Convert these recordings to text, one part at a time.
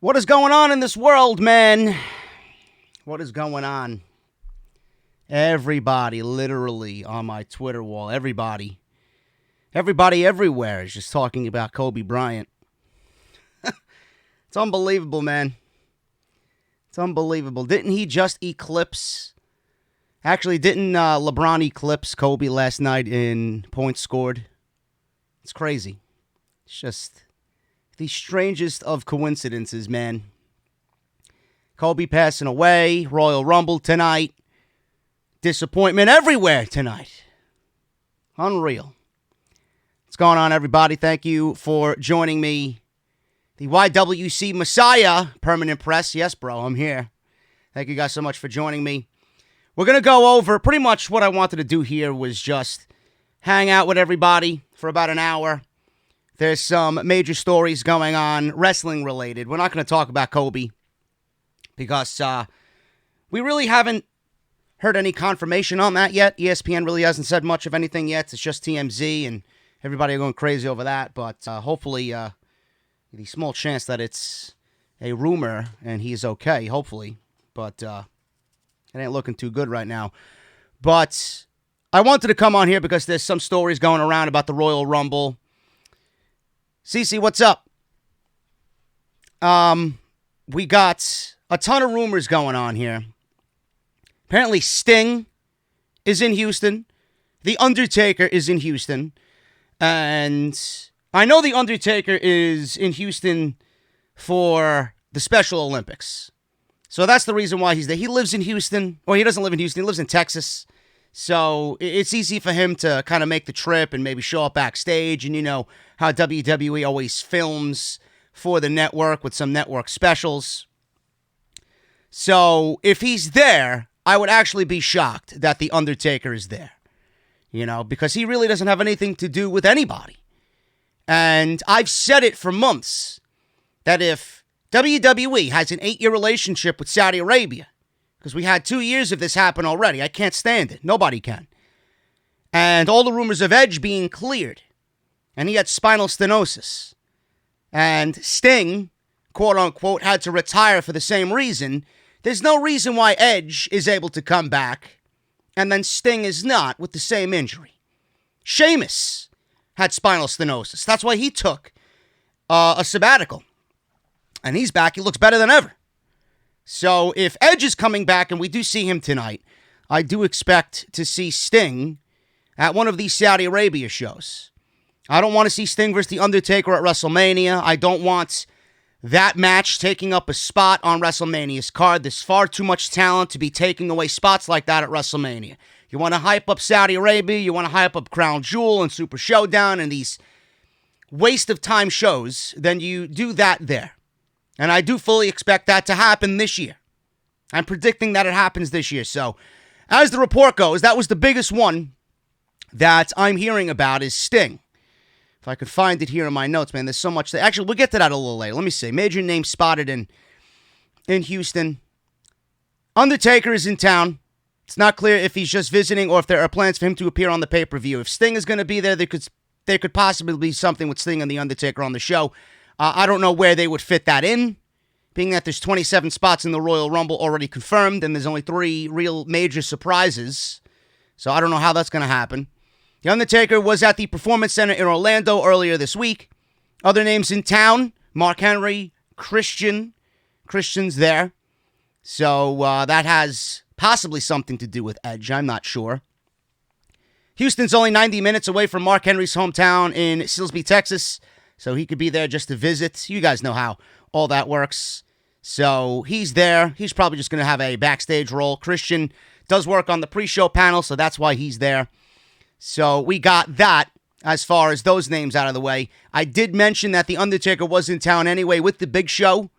What is going on in this world, man? What is going on? Everybody, literally, on my Twitter wall, everybody everywhere is just talking about Kobe Bryant. It's unbelievable, man. It's unbelievable. Didn't he just eclipse? Actually, didn't LeBron eclipse Kobe last night in points scored? It's crazy. It's just the strangest of coincidences, man. Kobe passing away, Royal Rumble tonight. Disappointment everywhere tonight. Unreal. What's going on, everybody? Thank you for joining me. The YWC Messiah Permanent Press. Yes, bro, I'm here. Thank you guys so much for joining me. We're going to go over pretty much what I wanted to do here was just hang out with everybody for about an hour. There's some major stories going on, wrestling related. We're not going to talk about Kobe because we really haven't heard any confirmation on that yet. ESPN really hasn't said much of anything yet. It's just TMZ, and everybody are going crazy over that. But hopefully, the small chance that it's a rumor and he's okay, hopefully. But it ain't looking too good right now. But I wanted to come on here because there's some stories going around about the Royal Rumble. Cece, what's up? We got a ton of rumors going on here. Apparently Sting is in Houston. The Undertaker is in Houston. And I know The Undertaker is in Houston for the Special Olympics. So that's the reason why he's there. He lives in Houston. Well, he doesn't live in Houston. He lives in Texas. So it's easy for him to kind of make the trip and maybe show up backstage. And you know how WWE always films for the network with some network specials. So if he's there, I would actually be shocked that The Undertaker is there. You know, because he really doesn't have anything to do with anybody. And I've said it for months that if WWE has an 8-year relationship with Saudi Arabia, because we had 2 years of this happen already. I can't stand it. Nobody can. And all the rumors of Edge being cleared. And he had spinal stenosis. And Sting, quote unquote, had to retire for the same reason. There's no reason why Edge is able to come back and then Sting is not with the same injury. Sheamus had spinal stenosis. That's why he took a sabbatical. And he's back. He looks better than ever. So if Edge is coming back and we do see him tonight, I do expect to see Sting at one of these Saudi Arabia shows. I don't want to see Sting versus The Undertaker at WrestleMania. I don't want that match taking up a spot on WrestleMania's card. There's far too much talent to be taking away spots like that at WrestleMania. You want to hype up Saudi Arabia, you want to hype up Crown Jewel and Super Showdown and these waste of time shows, then you do that there. And I do fully expect that to happen this year. I'm predicting that it happens this year. So, as the report goes, that was the biggest one that I'm hearing about is Sting. If I could find it here in my notes, man, there's so much. Actually, we'll get to that a little later. Let me see. Major name spotted in Houston. Undertaker is in town. It's not clear if he's just visiting or if there are plans for him to appear on the pay-per-view. If Sting is going to be there, there could possibly be something with Sting and The Undertaker on the show. I don't know where they would fit that in, being that there's 27 spots in the Royal Rumble already confirmed, and there's only 3 real major surprises. So I don't know how that's going to happen. The Undertaker was at the Performance Center in Orlando earlier this week. Other names in town, Mark Henry, Christian's there. So that has possibly something to do with Edge. I'm not sure. Houston's only 90 minutes away from Mark Henry's hometown in Silsbee, Texas. So he could be there just to visit. You guys know how all that works. So he's there. He's probably just going to have a backstage role. Christian does work on the pre-show panel, so that's why he's there. So we got that as far as those names out of the way. I did mention that The Undertaker was in town anyway with the Big Show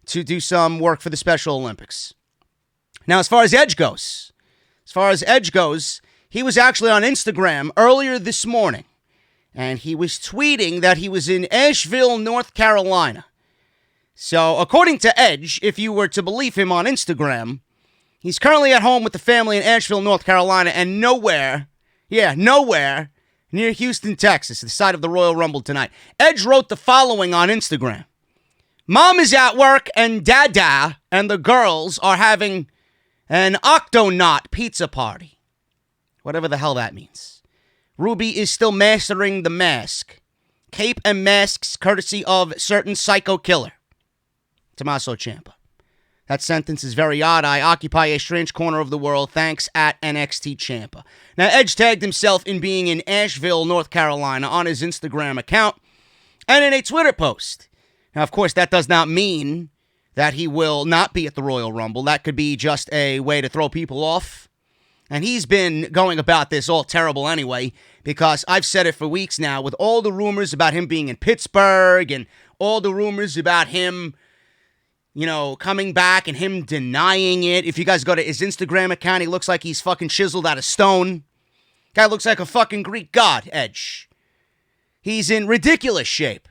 to do some work for the Special Olympics. Now, as far as Edge goes, he was actually on Instagram earlier this morning. And he was tweeting that he was in Asheville, North Carolina. So, according to Edge, if you were to believe him on Instagram, he's currently at home with the family in Asheville, North Carolina, and nowhere near Houston, Texas, the site of the Royal Rumble tonight. Edge wrote the following on Instagram. Mom is at work and Dada and the girls are having an Octonaut pizza party. Whatever the hell that means. Ruby is still mastering the mask. Cape and masks courtesy of certain psycho killer. Tommaso Ciampa. That sentence is very odd. I occupy a strange corner of the world. Thanks at NXT Ciampa. Now, Edge tagged himself in being in Asheville, North Carolina on his Instagram account and in a Twitter post. Now, of course, that does not mean that he will not be at the Royal Rumble. That could be just a way to throw people off. And he's been going about this all terrible anyway, because I've said it for weeks now, with all the rumors about him being in Pittsburgh and all the rumors about him, coming back and him denying it. If you guys go to his Instagram account, he looks like he's fucking chiseled out of stone. Guy looks like a fucking Greek god, Edge. He's in ridiculous shape.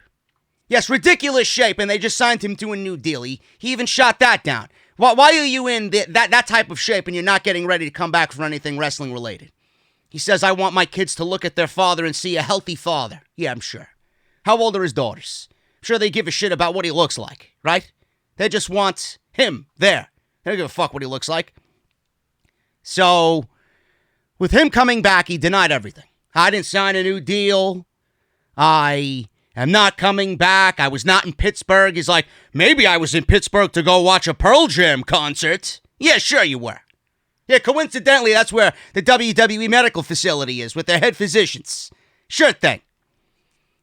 Yes, ridiculous shape, and they just signed him to a new deal. He even shot that down. Why are you in that type of shape and you're not getting ready to come back for anything wrestling related? He says, I want my kids to look at their father and see a healthy father. Yeah, I'm sure. How old are his daughters? I'm sure they give a shit about what he looks like, right? They just want him there. They don't give a fuck what he looks like. So, with him coming back, he denied everything. I didn't sign a new deal. I am not coming back. I was not in Pittsburgh. He's like, maybe I was in Pittsburgh to go watch a Pearl Jam concert. Yeah, sure you were. Yeah, coincidentally, that's where the WWE medical facility is with their head physicians. Sure thing.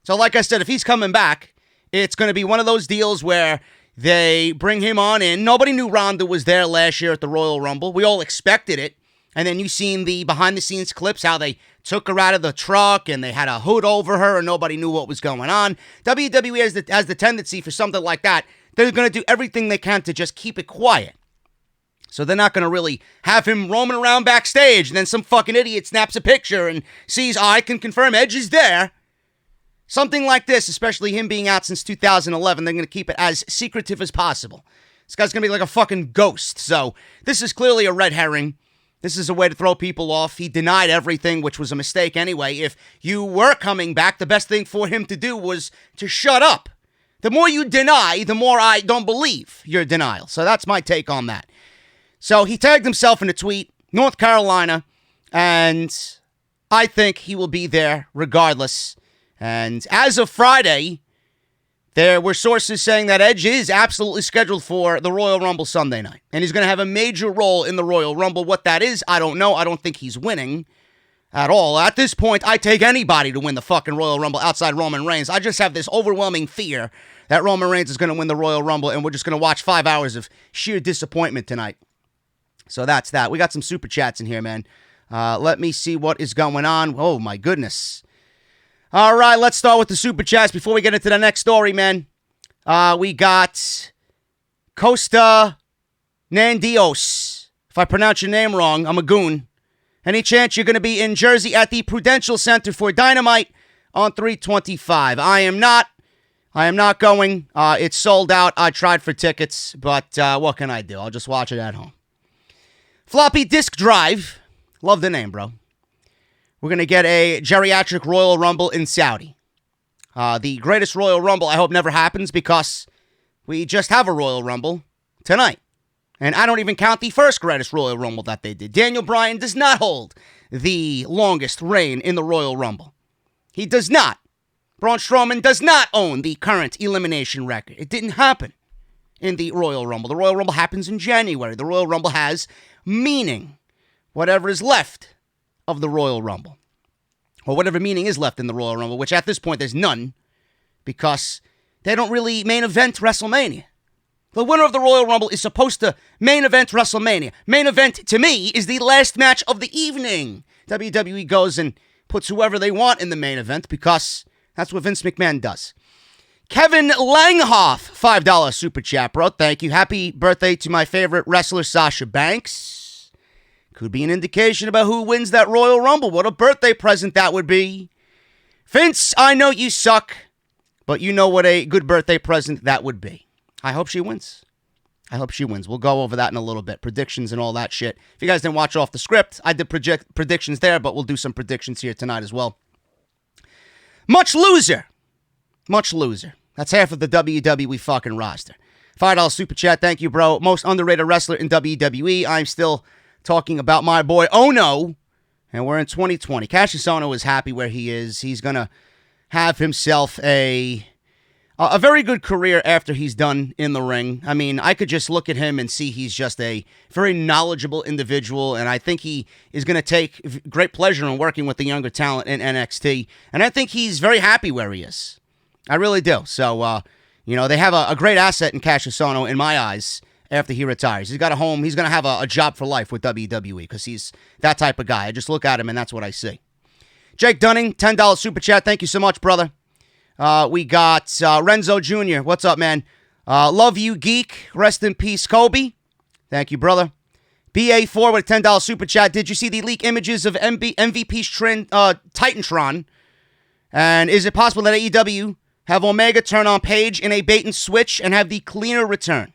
So like I said, if he's coming back, it's going to be one of those deals where they bring him on in. Nobody knew Ronda was there last year at the Royal Rumble. We all expected it. And then you've seen the behind-the-scenes clips, how they took her out of the truck and they had a hood over her and nobody knew what was going on. WWE has the tendency for something like that. They're going to do everything they can to just keep it quiet. So they're not going to really have him roaming around backstage and then some fucking idiot snaps a picture and sees, I can confirm Edge is there. Something like this, especially him being out since 2011, they're going to keep it as secretive as possible. This guy's going to be like a fucking ghost. So this is clearly a red herring. This is a way to throw people off. He denied everything, which was a mistake anyway. If you were coming back, the best thing for him to do was to shut up. The more you deny, the more I don't believe your denial. So that's my take on that. So he tagged himself in a tweet, North Carolina, and I think he will be there regardless. And as of Friday, there were sources saying that Edge is absolutely scheduled for the Royal Rumble Sunday night. And he's going to have a major role in the Royal Rumble. What that is, I don't know. I don't think he's winning at all. At this point, I take anybody to win the fucking Royal Rumble outside Roman Reigns. I just have this overwhelming fear that Roman Reigns is going to win the Royal Rumble, and we're just going to watch 5 hours of sheer disappointment tonight. So that's that. We got some super chats in here, man. Let me see what is going on. Oh, my goodness. All right, let's start with the super chats before we get into the next story, man. We got Costa Nandios. If I pronounce your name wrong, I'm a goon. Any chance you're going to be in Jersey at the Prudential Center for Dynamite on 3/25? I am not. I am not going. It's sold out. I tried for tickets, but what can I do? I'll just watch it at home. Floppy Disk Drive. Love the name, bro. We're going to get a geriatric Royal Rumble in Saudi. The greatest Royal Rumble I hope never happens because we just have a Royal Rumble tonight. And I don't even count the first greatest Royal Rumble that they did. Daniel Bryan does not hold the longest reign in the Royal Rumble. He does not. Braun Strowman does not own the current elimination record. It didn't happen in the Royal Rumble. The Royal Rumble happens in January. The Royal Rumble has meaning. Whatever is left of the Royal Rumble. Or whatever meaning is left in the Royal Rumble, which at this point there's none, because they don't really main event WrestleMania. The winner of the Royal Rumble is supposed to main event WrestleMania. Main event, to me, is the last match of the evening. WWE goes and puts whoever they want in the main event, because that's what Vince McMahon does. Kevin Langhoff, $5 super chat, bro. Thank you. Happy birthday to my favorite wrestler, Sasha Banks. Could be an indication about who wins that Royal Rumble. What a birthday present that would be. Vince, I know you suck, but you know what a good birthday present that would be. I hope she wins. I hope she wins. We'll go over that in a little bit. Predictions and all that shit. If you guys didn't watch off the script, I did predictions there, but we'll do some predictions here tonight as well. Much loser. Much loser. That's half of the WWE fucking roster. $5 super chat. Thank you, bro. Most underrated wrestler in WWE. I'm still talking about my boy Ono, and we're in 2020. Cassius Ono is happy where he is. He's going to have himself a very good career after he's done in the ring. I mean, I could just look at him and see he's just a very knowledgeable individual, and I think he is going to take great pleasure in working with the younger talent in NXT, and I think he's very happy where he is. I really do. So, they have a great asset in Cassius Ono, in my eyes, after he retires. He's got a home. He's going to have a job for life with WWE because he's that type of guy. I just look at him, and that's what I see. Jake Dunning, $10 super chat. Thank you so much, brother. We got Renzo Jr. What's up, man? Love you, geek. Rest in peace, Kobe. Thank you, brother. BA4 with a $10 super chat. Did you see the leak images of MVP's Titantron? And is it possible that AEW have Omega turn on Page in a bait and switch and have the cleaner return?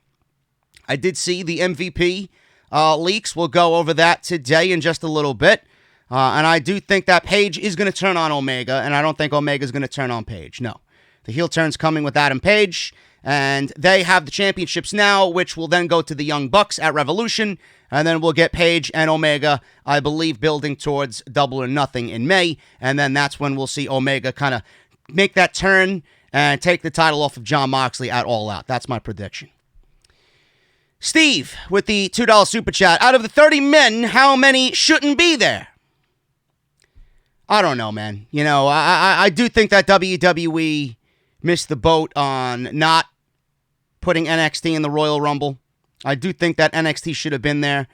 I did see the MVP leaks. We'll go over that today in just a little bit. And I do think that Page is going to turn on Omega, and I don't think Omega is going to turn on Page. No. The heel turn's coming with Adam Page, and they have the championships now, which will then go to the Young Bucks at Revolution, and then we'll get Page and Omega, I believe, building towards Double or Nothing in May, and then that's when we'll see Omega kind of make that turn and take the title off of Jon Moxley at All Out. That's my prediction. Steve with the $2 super chat. Out of the 30 men, how many shouldn't be there? I don't know, man. I do think that WWE missed the boat on not putting NXT in the Royal Rumble. I do think that NXT should have been there.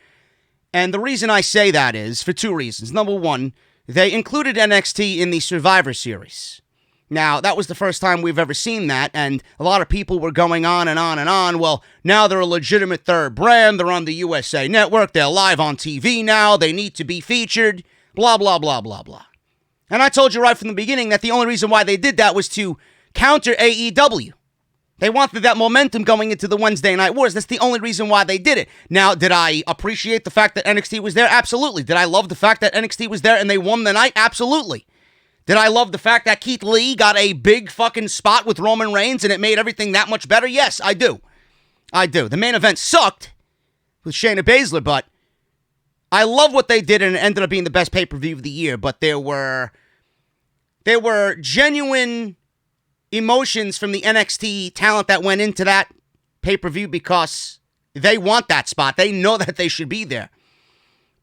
And the reason I say that is for two reasons. Number one, they included NXT in the Survivor Series. Now, that was the first time we've ever seen that, and a lot of people were going on and on and on. Well, now they're a legitimate third brand. They're on the USA Network. They're live on TV now. They need to be featured. Blah, blah, blah, blah, blah. And I told you right from the beginning that the only reason why they did that was to counter AEW. They wanted that momentum going into the Wednesday Night Wars. That's the only reason why they did it. Now, did I appreciate the fact that NXT was there? Absolutely. Did I love the fact that NXT was there and they won the night? Absolutely. Did I love the fact that Keith Lee got a big fucking spot with Roman Reigns and it made everything that much better? Yes, I do. I do. The main event sucked with Shayna Baszler, but I love what they did and it ended up being the best pay-per-view of the year, but there were genuine emotions from the NXT talent that went into that pay-per-view because they want that spot. They know that they should be there.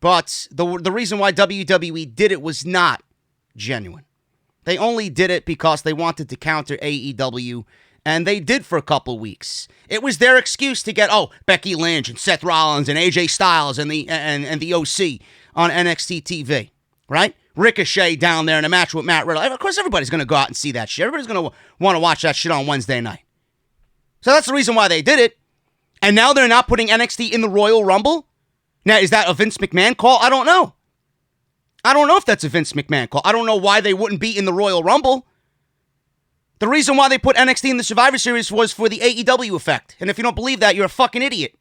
But the reason why WWE did it was not genuine. They only did it because they wanted to counter AEW, and they did for a couple weeks. It was their excuse to get, Becky Lynch and Seth Rollins and AJ Styles and the OC on NXT TV, right? Ricochet down there in a match with Matt Riddle. Of course, everybody's going to go out and see that shit. Everybody's going to want to watch that shit on Wednesday night. So that's the reason why they did it. And now they're not putting NXT in the Royal Rumble? Now, is that a Vince McMahon call? I don't know. I don't know if that's a Vince McMahon call. I don't know why they wouldn't be in the Royal Rumble. The reason why they put NXT in the Survivor Series was for the AEW effect. And if you don't believe that, you're a fucking idiot.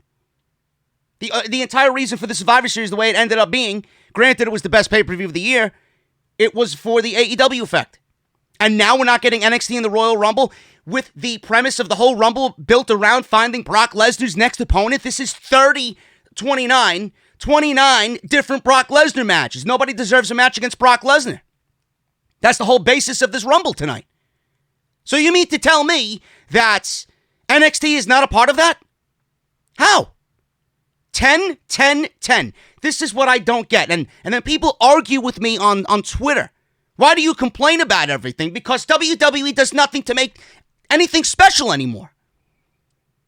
The entire reason for the Survivor Series, the way it ended up being, granted it was the best pay-per-view of the year, it was for the AEW effect. And now we're not getting NXT in the Royal Rumble with the premise of the whole Rumble built around finding Brock Lesnar's next opponent. This is 29 different Brock Lesnar matches. Nobody deserves a match against Brock Lesnar. That's the whole basis of this Rumble tonight. So you mean to tell me that NXT is not a part of that? How? 10. This is what I don't get. And then people argue with me on Twitter. Why do you complain about everything? Because WWE does nothing to make anything special anymore.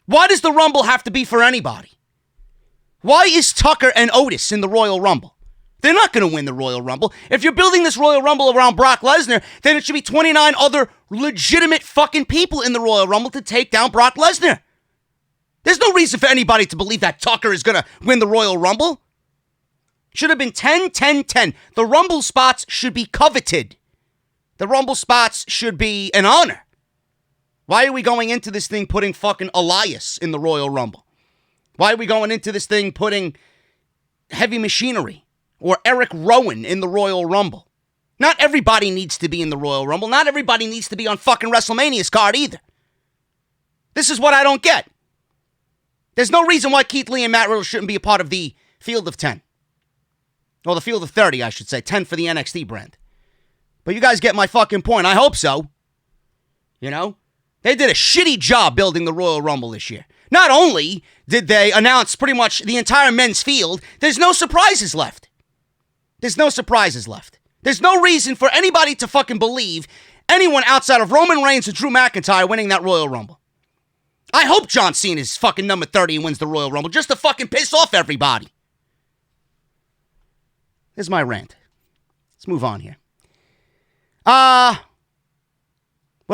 Why does the Rumble have to be for anybody? Why is Tucker and Otis in the Royal Rumble? They're not going to win the Royal Rumble. If you're building this Royal Rumble around Brock Lesnar, then it should be 29 other legitimate fucking people in the Royal Rumble to take down Brock Lesnar. There's no reason for anybody to believe that Tucker is going to win the Royal Rumble. Should have been 10. The Rumble spots should be coveted. The Rumble spots should be an honor. Why are we going into this thing putting fucking Elias in the Royal Rumble? Why are we going into this thing putting Heavy Machinery or Eric Rowan in the Royal Rumble? Not everybody needs to be in the Royal Rumble. Not everybody needs to be on fucking WrestleMania's card either. This is what I don't get. There's no reason why Keith Lee and Matt Riddle shouldn't be a part of the field of 10. Well, the field of 30, I should say. 10 for the NXT brand. But you guys get my fucking point. I hope so. You know? They did a shitty job building the Royal Rumble this year. Not only did they announce pretty much the entire men's field, there's no surprises left. There's no surprises left. There's no reason for anybody to fucking believe anyone outside of Roman Reigns or Drew McIntyre winning that Royal Rumble. I hope John Cena is fucking number 30 and wins the Royal Rumble just to fucking piss off everybody. Here's my rant. Let's move on here. What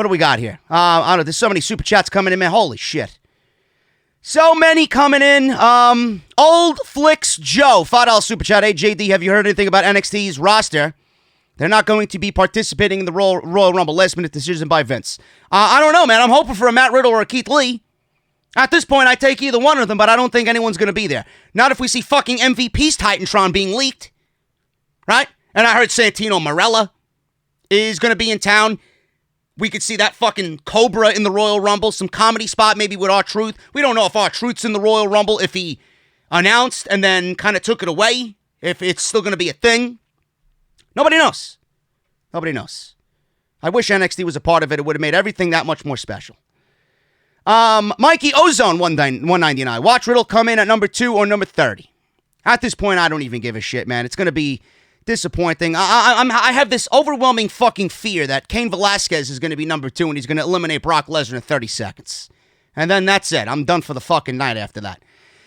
do we got here? I don't know. There's so many super chats coming in, man. Holy shit. So many coming in. Old Flicks Joe, $5 super chat. Hey, JD, have you heard anything about NXT's roster? They're not going to be participating in the Royal Rumble. Last minute decision by Vince. I don't know, man. I'm hoping for a Matt Riddle or a Keith Lee. At this point, I take either one of them, but I don't think anyone's going to be there. Not if we see fucking MVP's Titantron being leaked. Right? And I heard Santino Marella is going to be in town. We could see that fucking Cobra in the Royal Rumble. Some comedy spot maybe with R-Truth. We don't know if R-Truth's in the Royal Rumble, if he announced and then kind of took it away. If it's still going to be a thing. Nobody knows. Nobody knows. I wish NXT was a part of it. It would have made everything that much more special. Mikey Ozone 199. Watch Riddle come in at number 2 or number 30. At this point, I don't even give a shit, man. It's going to be disappointing. I have this overwhelming fucking fear that Cain Velasquez is going to be number 2 and he's going to eliminate Brock Lesnar in 30 seconds. And then that's it. I'm done for the fucking night after that.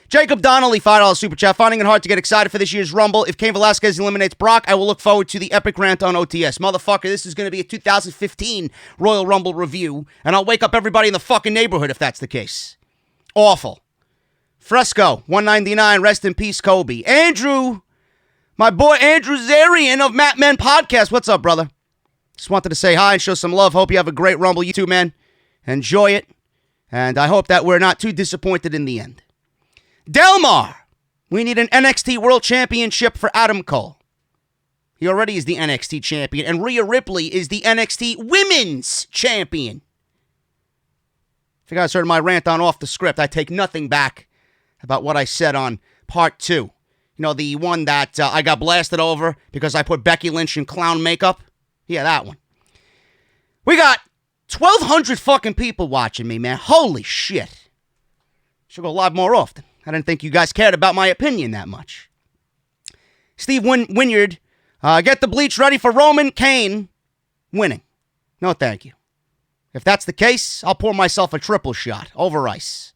Jacob Donnelly, $5 super chat. Finding it hard to get excited for this year's Rumble. If Cain Velasquez eliminates Brock, I will look forward to the epic rant on OTS. Motherfucker, this is going to be a 2015 Royal Rumble review, and I'll wake up everybody in the fucking neighborhood if that's the case. Awful. Fresco, $1.99. Rest in peace, Kobe. Andrew, my boy Andrew Zarian of Matt Men Podcast. What's up, brother? Just wanted to say hi and show some love. Hope you have a great Rumble. You too, man. Enjoy it. And I hope that we're not too disappointed in the end. Delmar, we need an NXT World Championship for Adam Cole. He already is the NXT champion, and Rhea Ripley is the NXT Women's Champion. If you guys heard my rant on Off the Script, I take nothing back about what I said on part 2. You know, the one that I got blasted over because I put Becky Lynch in clown makeup? Yeah, that one. We got 1,200 fucking people watching me, man. Holy shit. Should go live more often. I didn't think you guys cared about my opinion that much. Steve Wynyard, get the bleach ready for Roman Kane winning. No, thank you. If that's the case, I'll pour myself a triple shot over ice.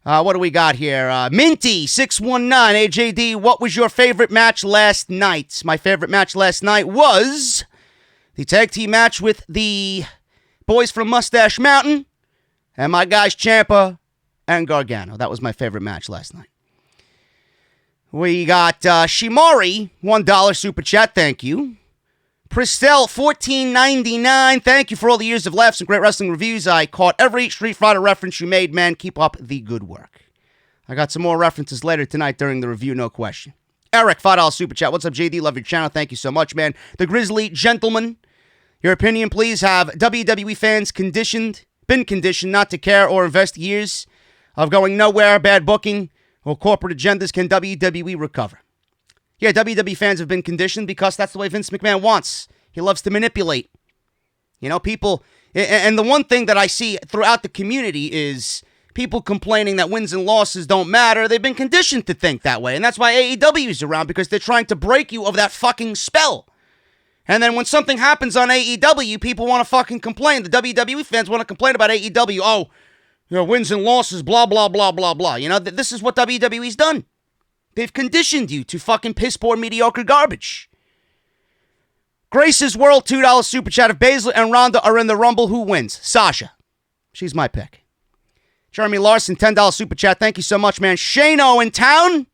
What do we got here? Minty619, AJD, what was your favorite match last night? My favorite match last night was the tag team match with the boys from Mustache Mountain and my guys Ciampa and Gargano. That was my favorite match last night. We got Shimari, $1 super chat. Thank you. Pristel, $14.99. Thank you for all the years of laughs and great wrestling reviews. I caught every Street Fighter reference you made, man. Keep up the good work. I got some more references later tonight during the review, no question. Eric, $5 super chat. What's up, JD? Love your channel. Thank you so much, man. The Grizzly Gentleman. Your opinion, please. Have WWE fans been conditioned not to care or invest years of going nowhere, bad booking, or corporate agendas? Can WWE recover? Yeah, WWE fans have been conditioned because that's the way Vince McMahon wants. He loves to manipulate. You know, people, and the one thing that I see throughout the community is people complaining that wins and losses don't matter. They've been conditioned to think that way, and that's why AEW is around, because they're trying to break you of that fucking spell. And then when something happens on AEW, people want to fucking complain. The WWE fans want to complain about AEW. Oh, you know, wins and losses, blah, blah, blah, blah, blah. You know, this is what WWE's done. They've conditioned you to fucking piss poor, mediocre garbage. Grace's World, $2 super chat. If Baszler and Ronda are in the Rumble, who wins? Sasha. She's my pick. Jeremy Larson, $10 super chat. Thank you so much, man. Shano in town?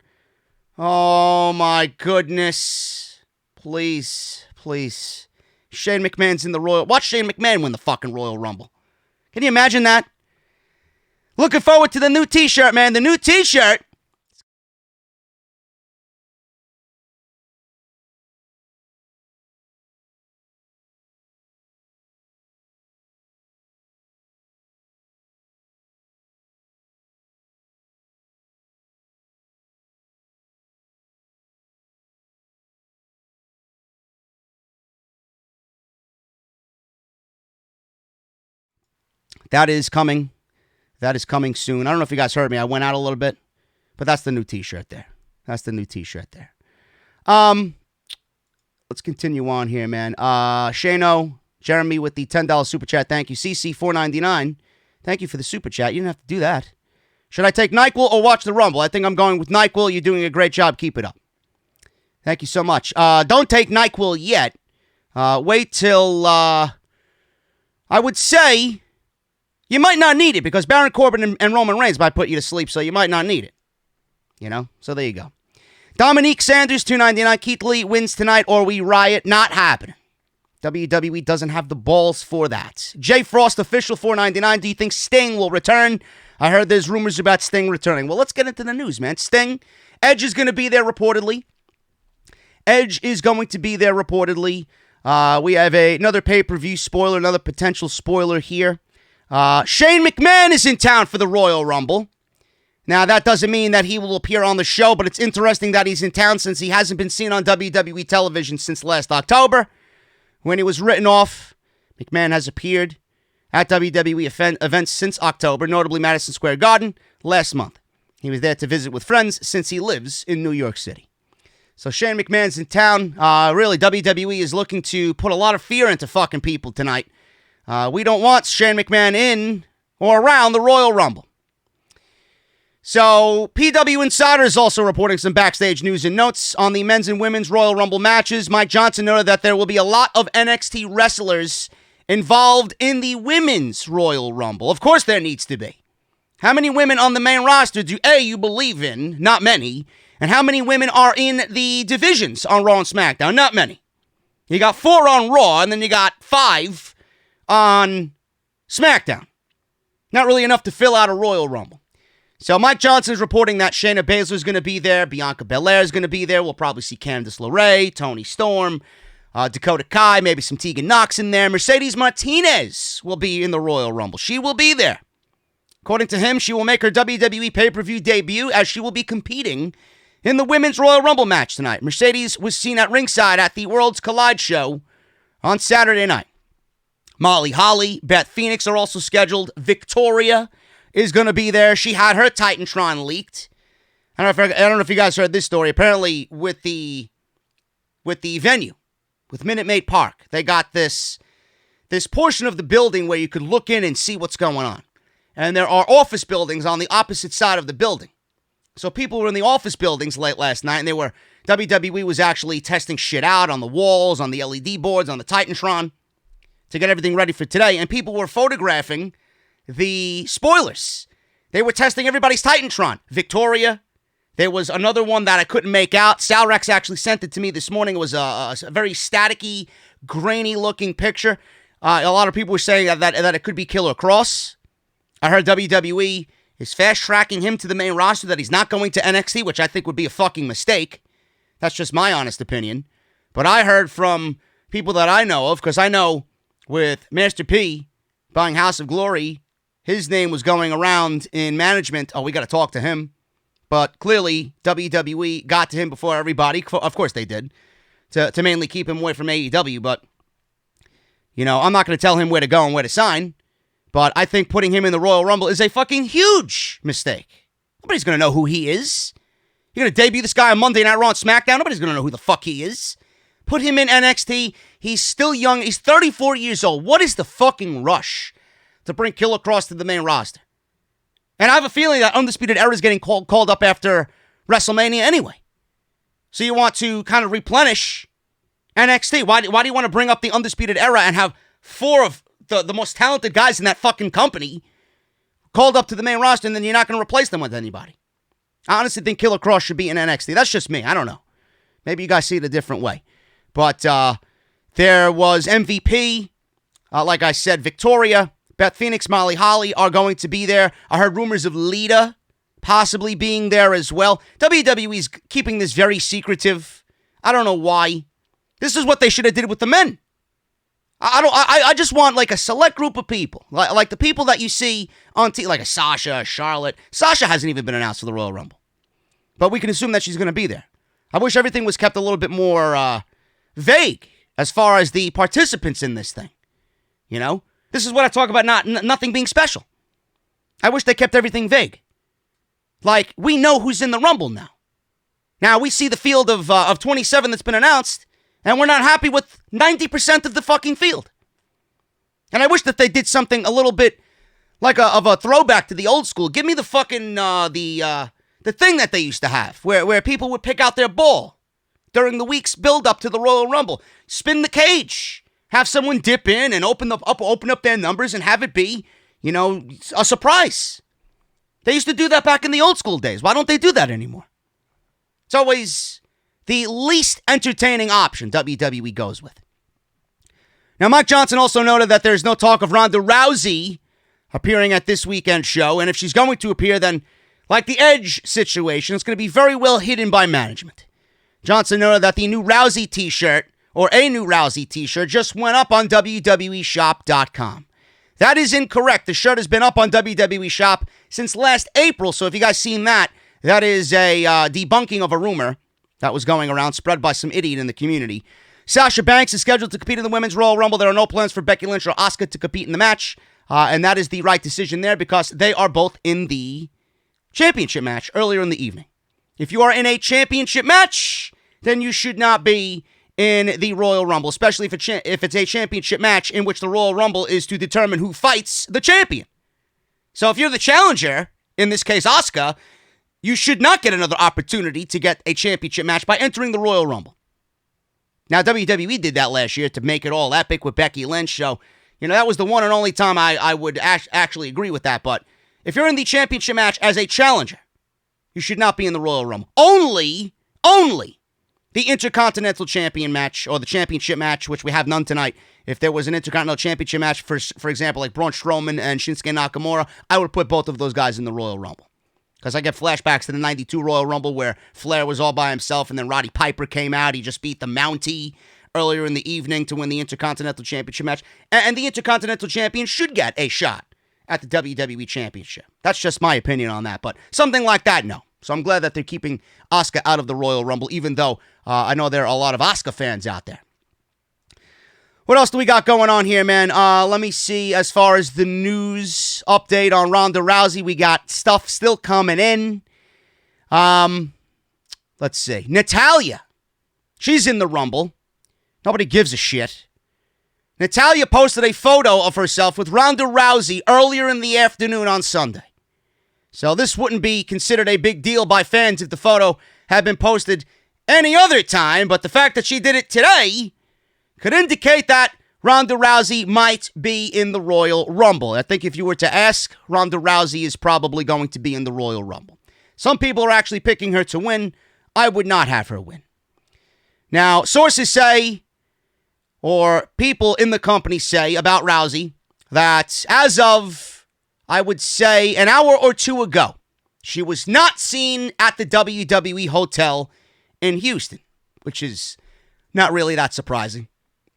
Oh, my goodness. Please, please. Shane McMahon's in the Royal... Watch Shane McMahon win the fucking Royal Rumble. Can you imagine that? Looking forward to the new t-shirt, man. The new t-shirt That is coming. That is coming soon. I don't know if you guys heard me. I went out a little bit, but that's the new t-shirt there. That's the new t-shirt there. Let's continue on here, man. Shano, Jeremy with the $10 super chat. Thank you. CC499. Thank you for the super chat. You didn't have to do that. Should I take NyQuil or watch the Rumble? I think I'm going with NyQuil. You're doing a great job. Keep it up. Thank you so much. Don't take NyQuil yet. Wait till, I would say, you might not need it because Baron Corbin and Roman Reigns might put you to sleep, so you might not need it. You know? So there you go. Dominique Sanders, $2.99. Keith Lee wins tonight or we riot. Not happening. WWE doesn't have the balls for that. Jay Frost, official, $4.99. Do you think Sting will return? I heard there's rumors about Sting returning. Well, let's get into the news, man. Sting, Edge is going to be there reportedly. We have another pay-per-view spoiler, another potential spoiler here. Shane McMahon is in town for the Royal Rumble. Now, that doesn't mean that he will appear on the show, but it's interesting that he's in town since he hasn't been seen on WWE television since last October. When he was written off, McMahon has appeared at WWE events since October, notably Madison Square Garden, last month. He was there to visit with friends since he lives in New York City. So Shane McMahon's in town. Really, WWE is looking to put a lot of fear into fucking people tonight. We don't want Shane McMahon in or around the Royal Rumble. So, PW Insider is also reporting some backstage news and notes on the men's and women's Royal Rumble matches. Mike Johnson noted that there will be a lot of NXT wrestlers involved in the women's Royal Rumble. Of course there needs to be. How many women on the main roster do you believe in? Not many. And how many women are in the divisions on Raw and SmackDown? Not many. You got 4 on Raw, and then you got 5 on SmackDown. Not really enough to fill out a Royal Rumble. So Mike Johnson's reporting that Shayna Baszler is going to be there, Bianca Belair is going to be there. We'll probably see Candice LeRae, Toni Storm, Dakota Kai, maybe some Tegan Nox in there. Mercedes Martinez will be in the Royal Rumble. She will be there. According to him, she will make her WWE pay-per-view debut as she will be competing in the Women's Royal Rumble match tonight. Mercedes was seen at ringside at the Worlds Collide show on Saturday night. Molly Holly, Beth Phoenix are also scheduled. Victoria is going to be there. She had her Titantron leaked. I don't know if you guys heard this story. Apparently, with the venue, with Minute Maid Park, they got this portion of the building where you could look in and see what's going on. And there are office buildings on the opposite side of the building. So people were in the office buildings late last night, and WWE was actually testing shit out on the walls, on the LED boards, on the Titantron to get everything ready for today. And people were photographing the spoilers. They were testing everybody's Titantron. Victoria. There was another one that I couldn't make out. Salrex actually sent it to me this morning. It was a very staticky, grainy-looking picture. A lot of people were saying that it could be Killer Cross. I heard WWE is fast-tracking him to the main roster, that he's not going to NXT, which I think would be a fucking mistake. That's just my honest opinion. But I heard from people that I know of, because I know with Master P buying House of Glory, his name was going around in management. Oh, we got to talk to him. But clearly, WWE got to him before everybody. Of course they did. To mainly keep him away from AEW. But, you know, I'm not going to tell him where to go and where to sign. But I think putting him in the Royal Rumble is a fucking huge mistake. Nobody's going to know who he is. You're going to debut this guy on Monday Night Raw and SmackDown. Nobody's going to know who the fuck he is. Put him in NXT. He's still young. He's 34 years old. What is the fucking rush to bring Killer Cross to the main roster? And I have a feeling that Undisputed Era is getting called up after WrestleMania anyway. So you want to kind of replenish NXT. Why do you want to bring up the Undisputed Era and have 4 of the most talented guys in that fucking company called up to the main roster, and then you're not going to replace them with anybody? I honestly think Killer Cross should be in NXT. That's just me. I don't know. Maybe you guys see it a different way. But there was MVP. Like I said, Victoria, Beth Phoenix, Molly Holly are going to be there. I heard rumors of Lita possibly being there as well. WWE's keeping this very secretive. I don't know why. This is what they should have did with the men. I just want like a select group of people, like the people that you see on TV, like a Sasha, a Charlotte. Sasha hasn't even been announced for the Royal Rumble, but we can assume that she's going to be there. I wish everything was kept a little bit more vague as far as the participants in this thing. You know, This is what I talk about nothing being special. I wish they kept everything vague. Like, we know who's in the Rumble now. Now, we see the field of 27 that's been announced, and we're not happy with 90% of the fucking field. And I wish that they did something a little bit like of a throwback to the old school. Give me the fucking, the thing that they used to have, where people would pick out their ball during the week's build-up to the Royal Rumble. Spin the cage. Have someone dip in and open up their numbers and have it be, a surprise. They used to do that back in the old school days. Why don't they do that anymore? It's always the least entertaining option WWE goes with. Now, Mike Johnson also noted that there's no talk of Ronda Rousey appearing at this weekend's show, and if she's going to appear, then, like the Edge situation, it's going to be very well hidden by management. Johnson noted that the new Rousey t-shirt, or a new Rousey t-shirt, just went up on WWEshop.com. That is incorrect. The shirt has been up on WWE Shop since last April, so if you guys seen that, that is a debunking of a rumor that was going around, spread by some idiot in the community. Sasha Banks is scheduled to compete in the Women's Royal Rumble. There are no plans for Becky Lynch or Asuka to compete in the match, and that is the right decision there because they are both in the championship match earlier in the evening. If you are in a championship match, then you should not be in the Royal Rumble, especially if it's a championship match in which the Royal Rumble is to determine who fights the champion. So if you're the challenger, in this case Asuka, you should not get another opportunity to get a championship match by entering the Royal Rumble. Now, WWE did that last year to make it all epic with Becky Lynch, so, that was the one and only time I would actually agree with that. But if you're in the championship match as a challenger, you should not be in the Royal Rumble. Only the Intercontinental Champion match, or the championship match, which we have none tonight. If there was an Intercontinental Championship match, for example, like Braun Strowman and Shinsuke Nakamura, I would put both of those guys in the Royal Rumble. Because I get flashbacks to the 92 Royal Rumble where Flair was all by himself and then Roddy Piper came out. He just beat the Mountie earlier in the evening to win the Intercontinental Championship match. And the Intercontinental Champion should get a shot at the WWE Championship. That's just my opinion on that. But something like that, no. So I'm glad that they're keeping Asuka out of the Royal Rumble, even though I know there are a lot of Asuka fans out there. What else do we got going on here, man? Let me see. As far as the news update on Ronda Rousey, we got stuff still coming in. Let's see. Natalya. She's in the Rumble. Nobody gives a shit. Natalya posted a photo of herself with Ronda Rousey earlier in the afternoon on Sunday. So this wouldn't be considered a big deal by fans if the photo had been posted any other time, but the fact that she did it today could indicate that Ronda Rousey might be in the Royal Rumble. I think if you were to ask, Ronda Rousey is probably going to be in the Royal Rumble. Some people are actually picking her to win. I would not have her win. Now, sources say, or people in the company say about Rousey, that as of, I would say, an hour or two ago, she was not seen at the WWE hotel in Houston, which is not really that surprising.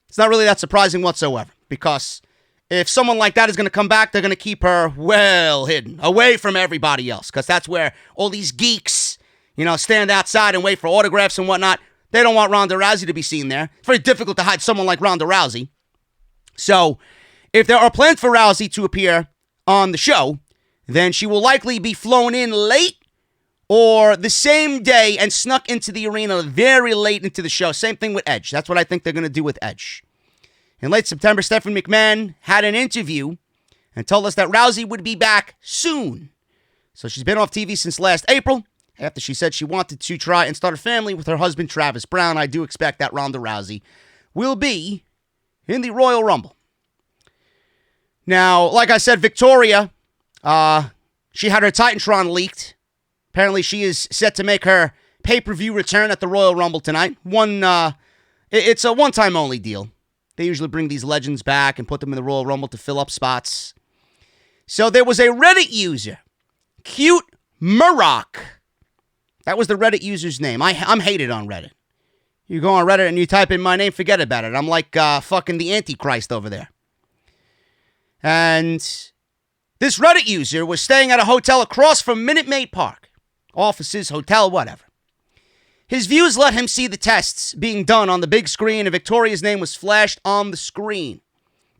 It's not really that surprising whatsoever, because if someone like that is going to come back, they're going to keep her well hidden, away from everybody else, because that's where all these geeks, stand outside and wait for autographs and whatnot. They don't want Ronda Rousey to be seen there. It's very difficult to hide someone like Ronda Rousey. So, if there are plans for Rousey to appear on the show, then she will likely be flown in late or the same day and snuck into the arena very late into the show. Same thing with Edge. That's what I think they're going to do with Edge. In late September, Stephanie McMahon had an interview and told us that Rousey would be back soon. So she's been off TV since last April, after she said she wanted to try and start a family with her husband, Travis Brown. I do expect that Ronda Rousey will be in the Royal Rumble. Now, like I said, Victoria, she had her Titantron leaked. Apparently, she is set to make her pay-per-view return at the Royal Rumble tonight. It's a one-time only deal. They usually bring these legends back and put them in the Royal Rumble to fill up spots. So there was a Reddit user, Cute Murrock. That was the Reddit user's name. I'm hated on Reddit. You go on Reddit and you type in my name, forget about it. I'm like fucking the Antichrist over there. And this Reddit user was staying at a hotel across from Minute Maid Park. Offices, hotel, whatever. His views let him see the tests being done on the big screen, and Victoria's name was flashed on the screen.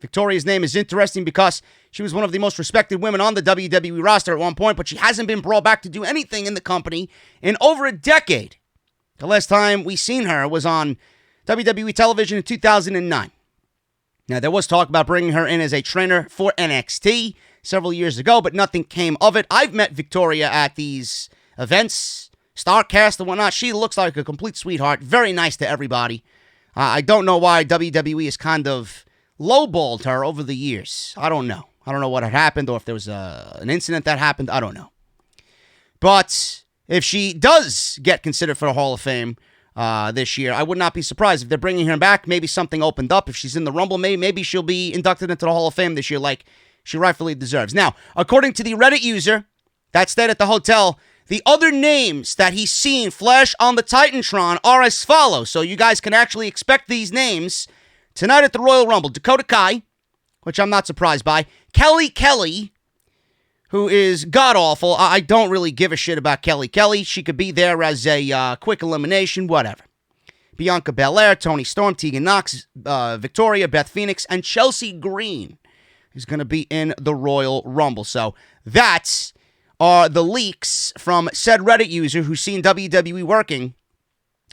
Victoria's name is interesting because she was one of the most respected women on the WWE roster at one point, but she hasn't been brought back to do anything in the company in over a decade. The last time we seen her was on WWE television in 2009. Now, there was talk about bringing her in as a trainer for NXT several years ago, but nothing came of it. I've met Victoria at these events, StarCast and whatnot. She looks like a complete sweetheart, very nice to everybody. I don't know why WWE has kind of lowballed her over the years. I don't know. I don't know what had happened or if there was an incident that happened. I don't know. But if she does get considered for the Hall of Fame this year, I would not be surprised. If they're bringing her back, maybe something opened up. If she's in the Rumble, maybe she'll be inducted into the Hall of Fame this year like she rightfully deserves. Now, according to the Reddit user that stayed at the hotel, the other names that he's seen flash on the Titantron are as follows. So you guys can actually expect these names tonight at the Royal Rumble. Dakota Kai, which I'm not surprised by. Kelly, who is god-awful. I don't really give a shit about Kelly. She could be there as a quick elimination, whatever. Bianca Belair, Toni Storm, Tegan Nox, Victoria, Beth Phoenix, and Chelsea Green is going to be in the Royal Rumble. So that's are the leaks from said Reddit user who's seen WWE working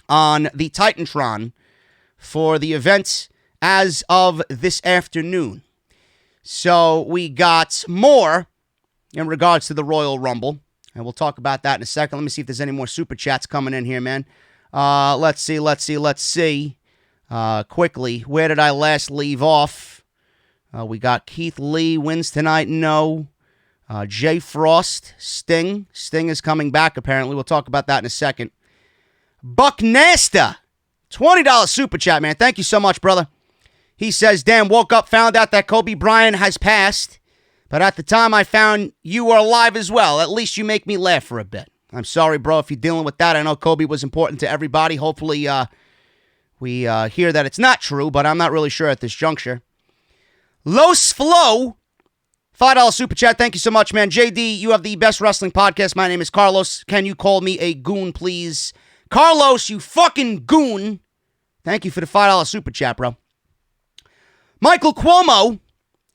on the Titantron for the event as of this afternoon. So we got more in regards to the Royal Rumble, and we'll talk about that in a second. Let me see if there's any more super chats coming in here, man. Let's see. Quickly, where did I last leave off? We got Keith Lee wins tonight. No. Jay Frost, Sting. Sting is coming back, apparently. We'll talk about that in a second. Buck Nasta, $20 super chat, man. Thank you so much, brother. He says, damn, woke up, found out that Kobe Bryant has passed. But at the time I found you were alive as well. At least you make me laugh for a bit. I'm sorry, bro, if you're dealing with that. I know Kobe was important to everybody. Hopefully we hear that it's not true, but I'm not really sure at this juncture. Los Flow, $5 super chat. Thank you so much, man. JD, you have the best wrestling podcast. My name is Carlos. Can you call me a goon, please? Carlos, you fucking goon. Thank you for the $5 super chat, bro. Michael Cuomo,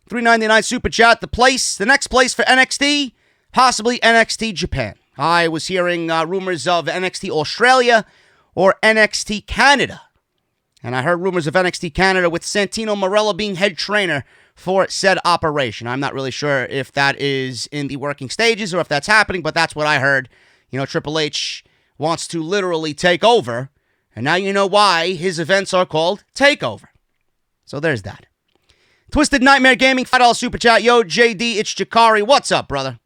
$3.99 super chat. The next place for NXT, possibly NXT Japan. I was hearing rumors of NXT Australia or NXT Canada. And I heard rumors of NXT Canada with Santino Marella being head trainer for said operation. I'm not really sure if that is in the working stages or if that's happening, but that's what I heard. You know, Triple H wants to literally take over, and now you know why his events are called Takeover. So there's that. Twisted Nightmare Gaming, $5 super chat. Yo, JD, it's Jakari. What's up, brother?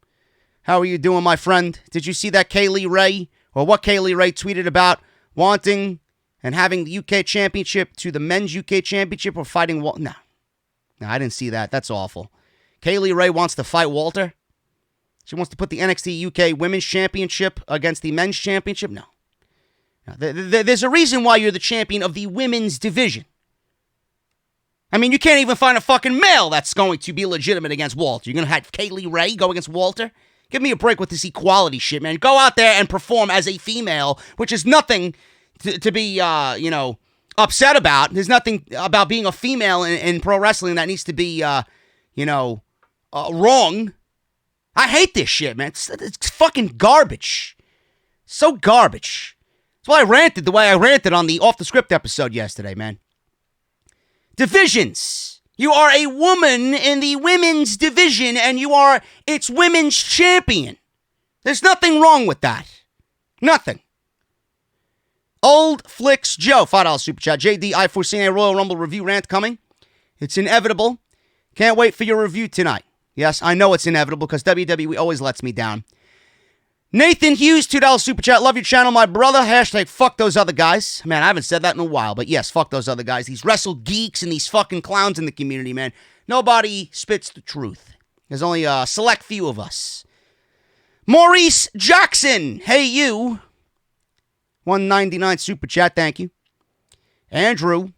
How are you doing, my friend? Did you see that Kaylee Ray, or what Kaylee Ray tweeted about wanting and having the UK Championship to the Men's UK Championship or fighting Walter? No, I didn't see that. That's awful. Kaylee Ray wants to fight Walter? She wants to put the NXT UK Women's Championship against the Men's Championship? No. There's a reason why you're the champion of the women's division. I mean, you can't even find a fucking male that's going to be legitimate against Walter. You're going to have Kaylee Ray go against Walter? Give me a break with this equality shit, man. Go out there and perform as a female, which is nothing to be, upset about. There's nothing about being a female in pro wrestling that needs to be, wrong. I hate this shit, man. It's fucking garbage. So garbage. That's why I ranted the way I ranted on the Off the Script episode yesterday, man. Divisions. You are a woman in the women's division, and you are its women's champion. There's nothing wrong with that. Nothing. Old Flicks Joe, $5 super chat. JD, I foresee a Royal Rumble review rant coming. It's inevitable. Can't wait for your review tonight. Yes, I know it's inevitable because WWE always lets me down. Nathan Hughes, $2 super chat. Love your channel, my brother. Hashtag fuck those other guys. Man, I haven't said that in a while, but yes, fuck those other guys. These wrestle geeks and these fucking clowns in the community, man. Nobody spits the truth. There's only a select few of us. Maurice Jackson, hey you. $1.99 super chat, thank you. Andrew,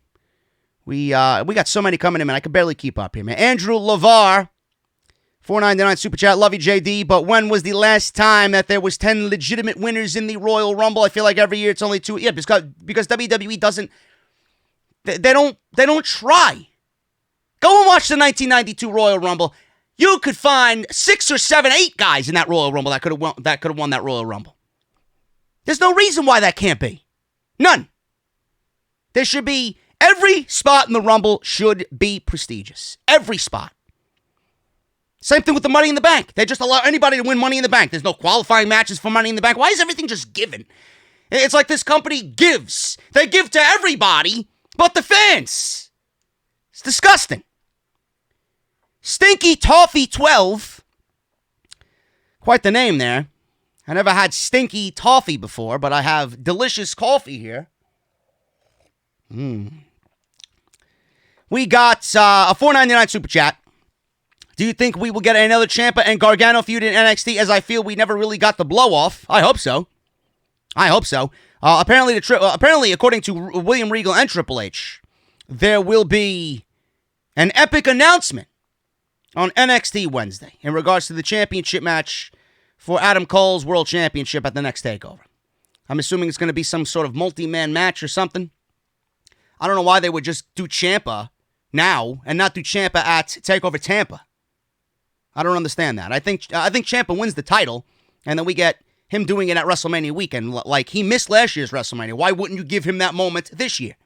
we got so many coming in, man. I can barely keep up here, man. Andrew Lavar, $4.99 super chat. Love you, JD. But when was the last time that there was 10 legitimate winners in the Royal Rumble? I feel like every year it's only 2. Yeah, because WWE doesn't. They don't try. Go and watch the 1992 Royal Rumble. You could find 6 or 7, 8 guys in that Royal Rumble that could have won that Royal Rumble. There's no reason why that can't be. None. There should be, every spot in the Rumble should be prestigious. Every spot. Same thing with the Money in the Bank. They just allow anybody to win Money in the Bank. There's no qualifying matches for Money in the Bank. Why is everything just given? It's like this company gives. They give to everybody but the fans. It's disgusting. Stinky Toffee 12. Quite the name there. I never had Stinky Toffee before, but I have delicious coffee here. We got a $4.99 super chat. Do you think we will get another Ciampa and Gargano feud in NXT, as I feel we never really got the blow-off? I hope so. Apparently, according to William Regal and Triple H, there will be an epic announcement on NXT Wednesday in regards to the championship match for Adam Cole's World Championship at the next TakeOver. I'm assuming it's going to be some sort of multi-man match or something. I don't know why they would just do Ciampa now and not do Ciampa at TakeOver Tampa. I don't understand that. I think Ciampa wins the title, and then we get him doing it at WrestleMania weekend. Like, he missed last year's WrestleMania. Why wouldn't you give him that moment this year?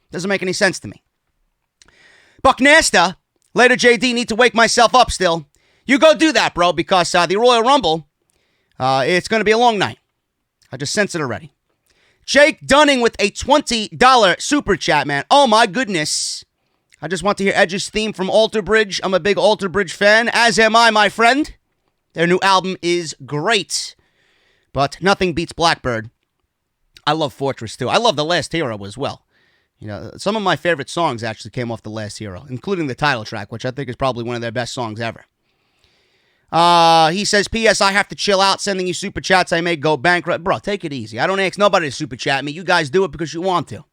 Doesn't make any sense to me. Buck Nasta, later JD, need to wake myself up still. You go do that, bro, because the Royal Rumble, it's going to be a long night. I just sense it already. Jake Dunning with a $20 super chat, man. Oh, my goodness. I just want to hear Edge's theme from Alter Bridge. I'm a big Alter Bridge fan, as am I, my friend. Their new album is great, but nothing beats Blackbird. I love Fortress, too. I love The Last Hero as well. You know, some of my favorite songs actually came off The Last Hero, including the title track, which I think is probably one of their best songs ever. He says, P.S. I have to chill out sending you super chats. I may go bankrupt. Bro, take it easy. I don't ask nobody to super chat me. You guys do it because you want to.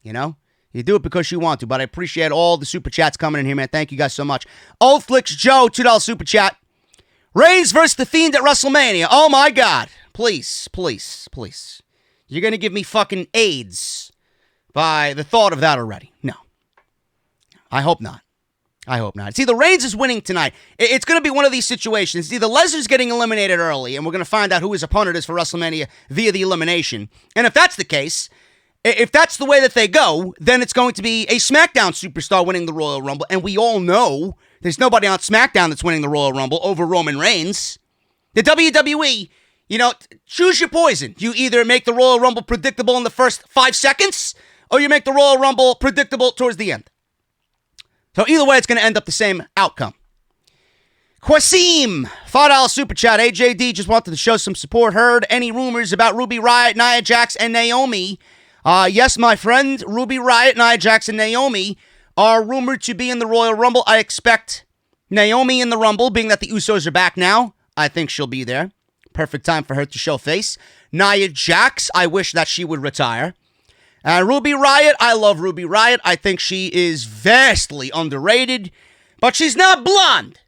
You know? You do it because you want to, but I appreciate all the super chats coming in here, man. Thank you guys so much. Old Flicks Joe, $2 super chat. Reigns versus The Fiend at WrestleMania. Oh, my God. Please, please, please. You're going to give me fucking AIDS by the thought of that already. No. I hope not. I hope not. See, the Reigns is winning tonight. It's going to be one of these situations. Either Lesnar's getting eliminated early, and we're going to find out who his opponent is for WrestleMania via the elimination. And if that's the case, if that's the way that they go, then it's going to be a SmackDown superstar winning the Royal Rumble. And we all know there's nobody on SmackDown that's winning the Royal Rumble over Roman Reigns. The WWE, you know, choose your poison. You either make the Royal Rumble predictable in the first 5 seconds, or you make the Royal Rumble predictable towards the end. So either way, it's going to end up the same outcome. Quasim, $5 super chat. AJD just wanted to show some support. Heard any rumors about Ruby Riott, Nia Jax, and Naomi? Yes, my friend, Ruby Riott, Nia Jax, and Naomi are rumored to be in the Royal Rumble. I expect Naomi in the Rumble, being that the Usos are back now. I think she'll be there. Perfect time for her to show face. Nia Jax, I wish that she would retire. Ruby Riott, I love Ruby Riott. I think she is vastly underrated, but she's not blonde,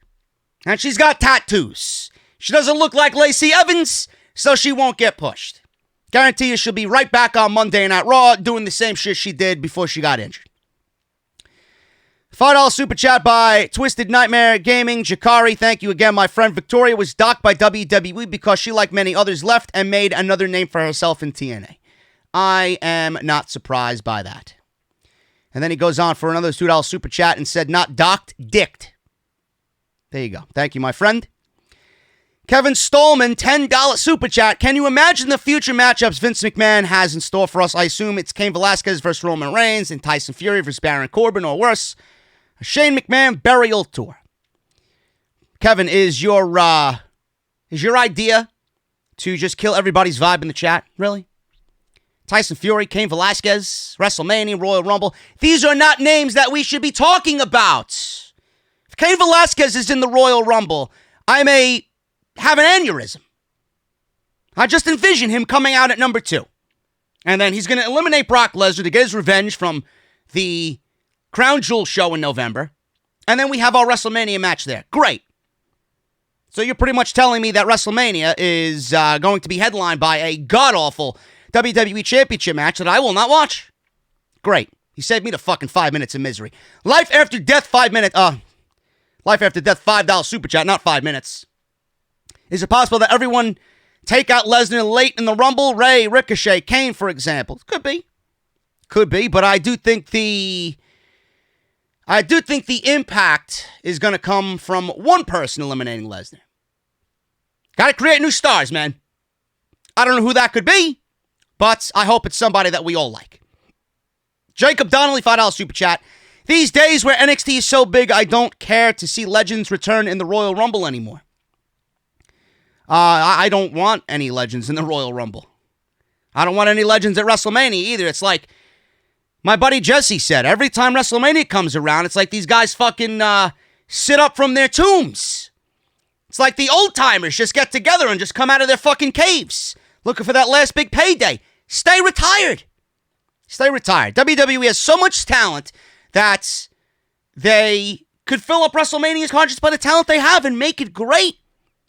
and she's got tattoos. She doesn't look like Lacey Evans, so she won't get pushed. Guarantee you she'll be right back on Monday Night Raw doing the same shit she did before she got injured. $5 super chat by Twisted Nightmare Gaming. Jakari, thank you again, my friend. Victoria was docked by WWE because she, like many others, left and made another name for herself in TNA. I am not surprised by that. And then he goes on for another $2 super chat and said, not docked, dicked. There you go. Thank you, my friend. Kevin Stallman, $10 super chat. Can you imagine the future matchups Vince McMahon has in store for us? I assume it's Cain Velasquez versus Roman Reigns and Tyson Fury versus Baron Corbin, or worse, a Shane McMahon burial tour. Kevin, is your idea to just kill everybody's vibe in the chat? Really? Tyson Fury, Cain Velasquez, WrestleMania, Royal Rumble. These are not names that we should be talking about. If Cain Velasquez is in the Royal Rumble, I may have an aneurysm. I just envision him coming out at number 2. And then he's going to eliminate Brock Lesnar to get his revenge from the Crown Jewel show in November. And then we have our WrestleMania match there. Great. So you're pretty much telling me that WrestleMania is going to be headlined by a god-awful WWE Championship match that I will not watch. Great. You saved me the fucking 5 minutes of misery. Life After Death, 5 minute, Life After Death, $5 super chat, not 5 minutes. Is it possible that everyone take out Lesnar late in the Rumble? Ray, Ricochet, Kane, for example. Could be. Could be, but I do think the impact is going to come from one person eliminating Lesnar. Got to create new stars, man. I don't know who that could be, but I hope it's somebody that we all like. Jacob Donnelly, $5 super chat. These days where NXT is so big, I don't care to see legends return in the Royal Rumble anymore. I don't want any legends in the Royal Rumble. I don't want any legends at WrestleMania either. It's like my buddy Jesse said, every time WrestleMania comes around, it's like these guys fucking sit up from their tombs. It's like the old timers just get together and just come out of their fucking caves looking for that last big payday. Stay retired. Stay retired. WWE has so much talent that they could fill up WrestleMania's card just by the talent they have and make it great.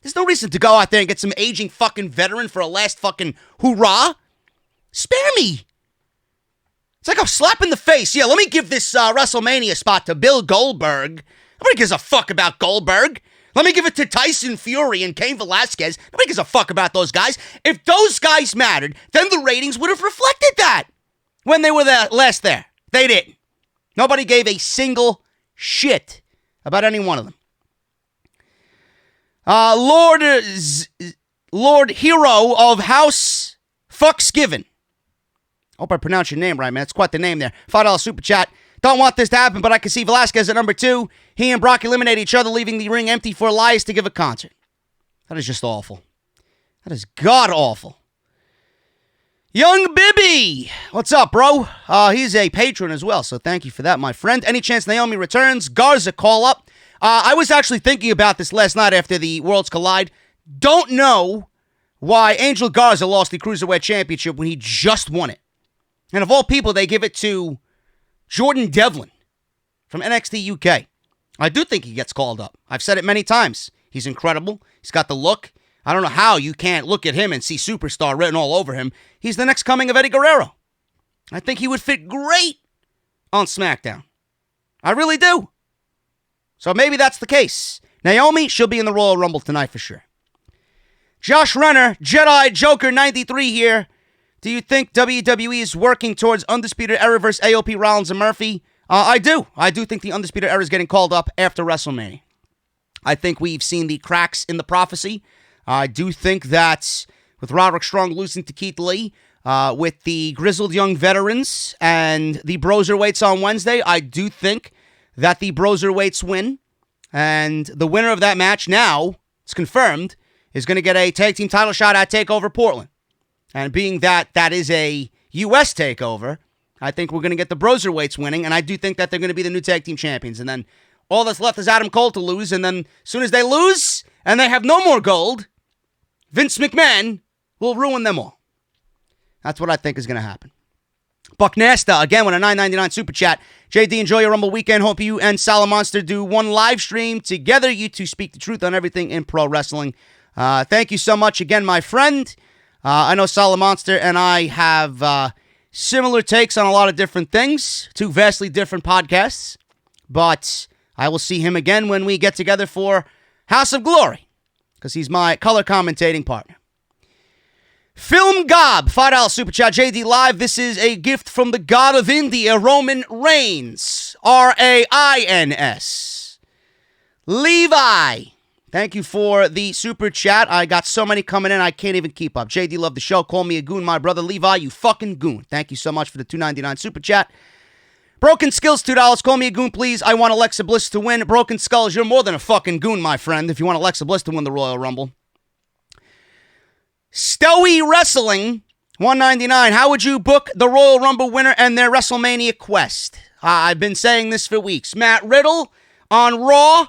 There's no reason to go out there and get some aging fucking veteran for a last fucking hoorah. Spare me. It's like a slap in the face. Yeah, let me give this WrestleMania spot to Bill Goldberg. Nobody gives a fuck about Goldberg. Let me give it to Tyson Fury and Cain Velasquez. Nobody gives a fuck about those guys. If those guys mattered, then the ratings would have reflected that when they were last there. They didn't. Nobody gave a single shit about any one of them. Lord Hero of House Fucksgiven. Hope I pronounced your name right, man. It's quite the name there. $5 super chat. Don't want this to happen, but I can see Velasquez at number 2. He and Brock eliminate each other, leaving the ring empty for Elias to give a concert. That is just awful. That is god-awful. Young Bibby. What's up, bro? He's a patron as well, so thank you for that, my friend. Any chance Naomi returns? Garza call up. I was actually thinking about this last night after the Worlds Collide. Don't know why Angel Garza lost the Cruiserweight Championship when he just won it. And of all people, they give it to Jordan Devlin from NXT UK. I do think he gets called up. I've said it many times. He's incredible. He's got the look. I don't know how you can't look at him and see superstar written all over him. He's the next coming of Eddie Guerrero. I think he would fit great on SmackDown. I really do. So maybe that's the case. Naomi, she'll be in the Royal Rumble tonight for sure. Josh Renner, Jedi Joker 93 here. Do you think WWE is working towards Undisputed Era versus AOP, Rollins, and Murphy? I do. I do think the Undisputed Era is getting called up after WrestleMania. I think we've seen the cracks in the prophecy. I do think that with Roderick Strong losing to Keith Lee, with the grizzled young veterans and the Broserweights on Wednesday, I do think that the Broserweights win. And the winner of that match now, it's confirmed, is going to get a tag team title shot at TakeOver Portland. And being that that is a U.S. takeover, I think we're going to get the Broserweights winning, and I do think that they're going to be the new tag team champions. And then all that's left is Adam Cole to lose, and then as soon as they lose and they have no more gold, Vince McMahon will ruin them all. That's what I think is going to happen. Buck Nasta, again, with a $9.99 super chat. JD, enjoy your Rumble weekend. Hope you and Salamonster do one live stream together. You two speak the truth on everything in pro wrestling. Thank you so much again, my friend. I know Salamonster and I have similar takes on a lot of different things. Two vastly different podcasts. But I will see him again when we get together for House of Glory, because he's my color commentating partner. Film Gob, $5 super chat. JD Live, this is a gift from the god of India, Roman Reigns. R-A-I-N-S. Levi, thank you for the super chat. I got so many coming in, I can't even keep up. JD, love the show. Call me a goon, my brother. Levi, you fucking goon. Thank you so much for the $2.99 super chat. Broken Skills, $2. Call me a goon, please. I want Alexa Bliss to win. Broken Skulls, you're more than a fucking goon, my friend, if you want Alexa Bliss to win the Royal Rumble. Stowie Wrestling, $1.99. How would you book the Royal Rumble winner and their WrestleMania quest? I've been saying this for weeks. Matt Riddle on Raw,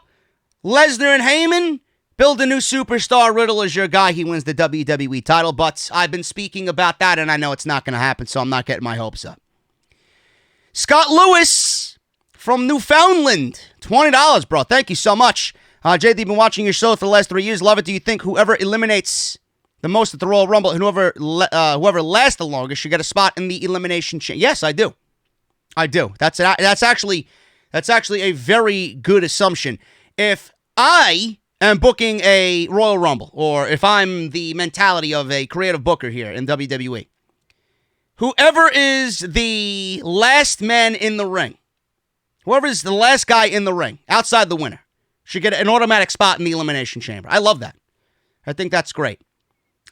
Lesnar and Heyman. Build a new superstar. Riddle is your guy. He wins the WWE title. But I've been speaking about that, and I know it's not going to happen, so I'm not getting my hopes up. Scott Lewis from Newfoundland, $20, bro. Thank you so much. JD, been watching your show for the last 3 years. Love it. Do you think whoever eliminates the most at the Royal Rumble and whoever lasts the longest should get a spot in the elimination chain? Yes, I do. I do. That's actually a very good assumption. If I am booking a Royal Rumble, or if I'm the mentality of a creative booker here in WWE, whoever is the last man in the ring, whoever is the last guy in the ring, outside the winner, should get an automatic spot in the Elimination Chamber. I love that. I think that's great.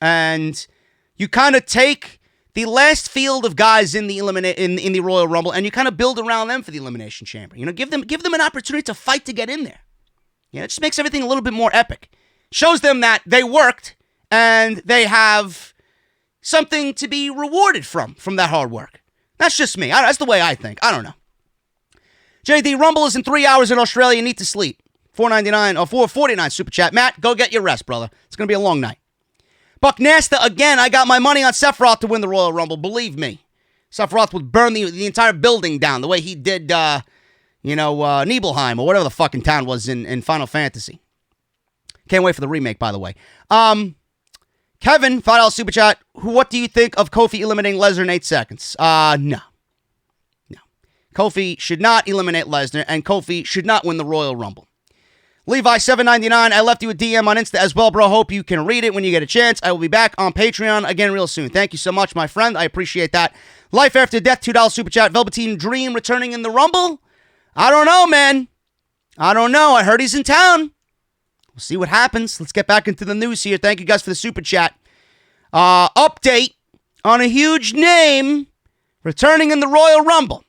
And you kind of take the last field of guys in the in the Royal Rumble, and you kind of build around them for the Elimination Chamber. You know, give them an opportunity to fight to get in there. You know, it just makes everything a little bit more epic. Shows them that they worked and they have something to be rewarded from that hard work. That's just me. That's the way I think. I don't know. JD, Rumble is in 3 hours in Australia. You need to sleep. $4.99 or $4.49 super chat. Matt, go get your rest, brother. It's going to be a long night. Buck Nasta, again, I got my money on Sephiroth to win the Royal Rumble. Believe me. Sephiroth would burn the entire building down the way he did, Nibelheim or whatever the fucking town was in Final Fantasy. Can't wait for the remake, by the way. Kevin, $5 super chat. What do you think of Kofi eliminating Lesnar in 8 seconds? No. Kofi should not eliminate Lesnar, and Kofi should not win the Royal Rumble. Levi, $7.99. I left you a DM on Insta as well, bro. Hope you can read it when you get a chance. I will be back on Patreon again real soon. Thank you so much, my friend. I appreciate that. Life After Death, $2 super chat. Velveteen Dream returning in the Rumble? I don't know, man. I don't know. I heard he's in town. We'll see what happens. Let's get back into the news here. Thank you guys for the super chat. Update on a huge name returning in the Royal Rumble.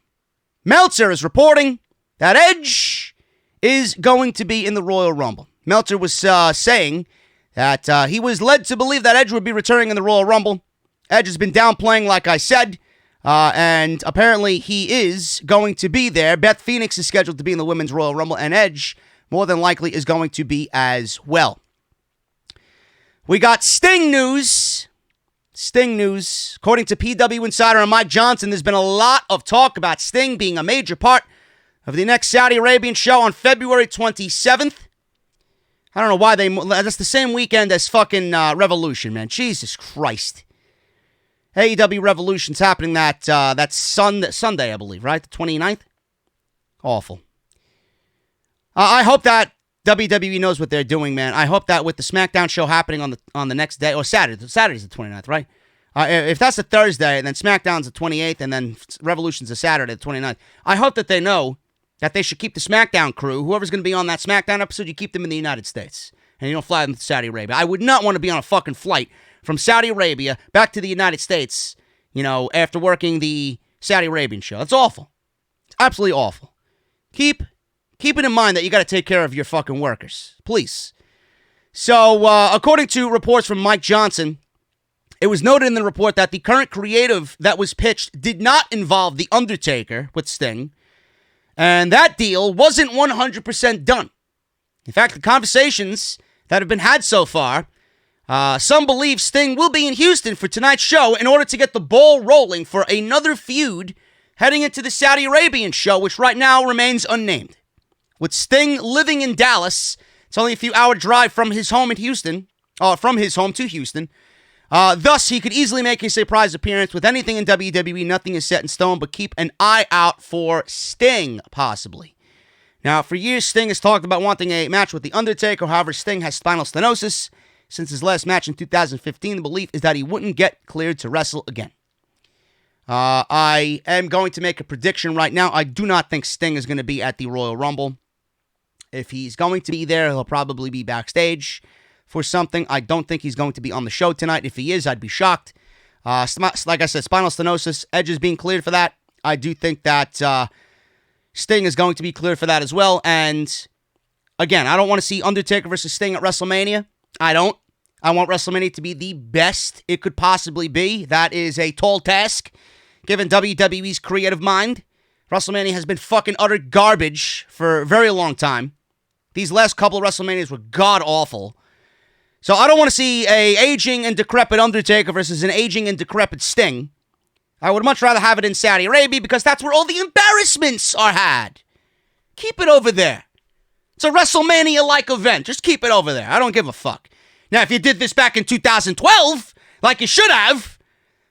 Meltzer is reporting that Edge is going to be in the Royal Rumble. Meltzer was saying that he was led to believe that Edge would be returning in the Royal Rumble. Edge has been downplaying, like I said, and apparently he is going to be there. Beth Phoenix is scheduled to be in the Women's Royal Rumble, and Edge, more than likely, is going to be as well. We got Sting news. Sting news. According to PW Insider and Mike Johnson, there's been a lot of talk about Sting being a major part of the next Saudi Arabian show on February 27th. I don't know why that's the same weekend as fucking Revolution, man. Jesus Christ. AEW Revolution's happening that Sunday, I believe, right? The 29th? Awful. I hope that WWE knows what they're doing, man. I hope that with the SmackDown show happening on the next day, or Saturday. Saturday's the 29th, right? If that's a Thursday, and then SmackDown's the 28th, and then Revolution's a Saturday, the 29th, I hope that they know that they should keep the SmackDown crew, whoever's going to be on that SmackDown episode, you keep them in the United States. And you don't fly them to Saudi Arabia. I would not want to be on a fucking flight from Saudi Arabia back to the United States, after working the Saudi Arabian show. That's awful. It's absolutely awful. Keep it in mind that you got to take care of your fucking workers. Please. So, according to reports from Mike Johnson, it was noted in the report that the current creative that was pitched did not involve The Undertaker with Sting, and that deal wasn't 100% done. In fact, the conversations that have been had so far, some believe Sting will be in Houston for tonight's show in order to get the ball rolling for another feud heading into the Saudi Arabian show, which right now remains unnamed. With Sting living in Dallas, it's only a few hour drive from his home in Houston, from his home to Houston. Thus, he could easily make a surprise appearance. With anything in WWE, nothing is set in stone, but keep an eye out for Sting, possibly. Now, for years, Sting has talked about wanting a match with The Undertaker. However, Sting has spinal stenosis. Since his last match in 2015, the belief is that he wouldn't get cleared to wrestle again. I am going to make a prediction right now. I do not think Sting is going to be at the Royal Rumble. If he's going to be there, he'll probably be backstage for something. I don't think he's going to be on the show tonight. If he is, I'd be shocked. Like I said, spinal stenosis. Edge is being cleared for that. I do think that Sting is going to be cleared for that as well. And again, I don't want to see Undertaker versus Sting at WrestleMania. I don't. I want WrestleMania to be the best it could possibly be. That is a tall task, given WWE's creative mind. WrestleMania has been fucking utter garbage for a very long time. These last couple of WrestleManias were god-awful. So I don't want to see a aging and decrepit Undertaker versus an aging and decrepit Sting. I would much rather have it in Saudi Arabia because that's where all the embarrassments are had. Keep it over there. It's a WrestleMania-like event. Just keep it over there. I don't give a fuck. Now, if you did this back in 2012, like you should have,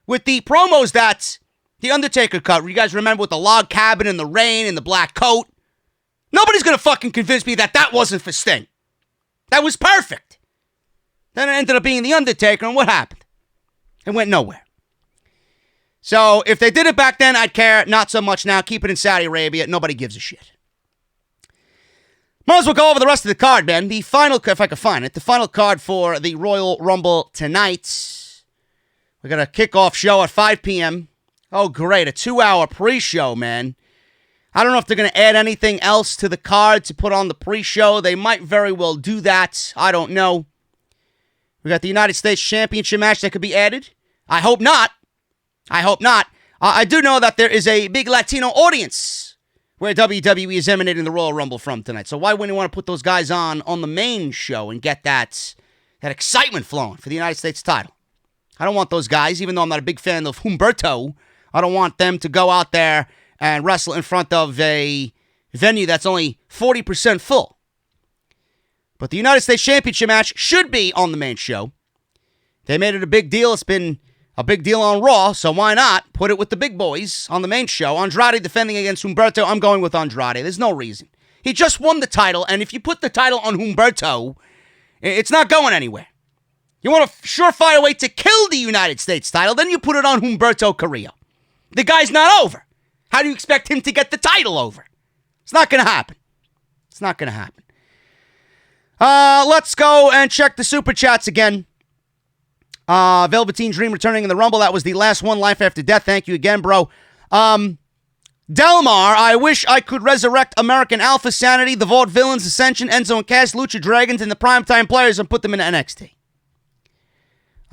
with the promos that The Undertaker cut, you guys remember with the log cabin and the rain and the black coat? Nobody's going to fucking convince me that that wasn't for Sting. That was perfect. Then it ended up being The Undertaker, and what happened? It went nowhere. So if they did it back then, I'd care. Not so much now. Keep it in Saudi Arabia. Nobody gives a shit. Might as well go over the rest of the card, man. The final, if I can find it, the final card for the Royal Rumble tonight. We got a kickoff show at 5 p.m. Oh, great. A 2-hour pre-show, man. I don't know if they're going to add anything else to the card to put on the pre-show. They might very well do that. I don't know. We got the United States Championship match that could be added. I hope not. I hope not. I do know that there is a big Latino audience where WWE is emanating the Royal Rumble from tonight. So why wouldn't you want to put those guys on the main show and get that excitement flowing for the United States title? I don't want those guys, even though I'm not a big fan of Humberto, I don't want them to go out there and wrestle in front of a venue that's only 40% full. But the United States Championship match should be on the main show. They made it a big deal. It's been a big deal on Raw, so why not put it with the big boys on the main show? Andrade defending against Humberto. I'm going with Andrade. There's no reason. He just won the title, and if you put the title on Humberto, it's not going anywhere. You want a surefire way to kill the United States title, then you put it on Humberto Carrillo. The guy's not over. How do you expect him to get the title over? It's not going to happen. It's not going to happen. Let's go and check the Super Chats again. Velveteen Dream returning in the Rumble. That was the last one, Life After Death. Thank you again, bro. Delmar, I wish I could resurrect American Alpha, Sanity, the Vault Villains, Ascension, Enzo and Cass, Lucha Dragons, and the Primetime Players and put them into NXT.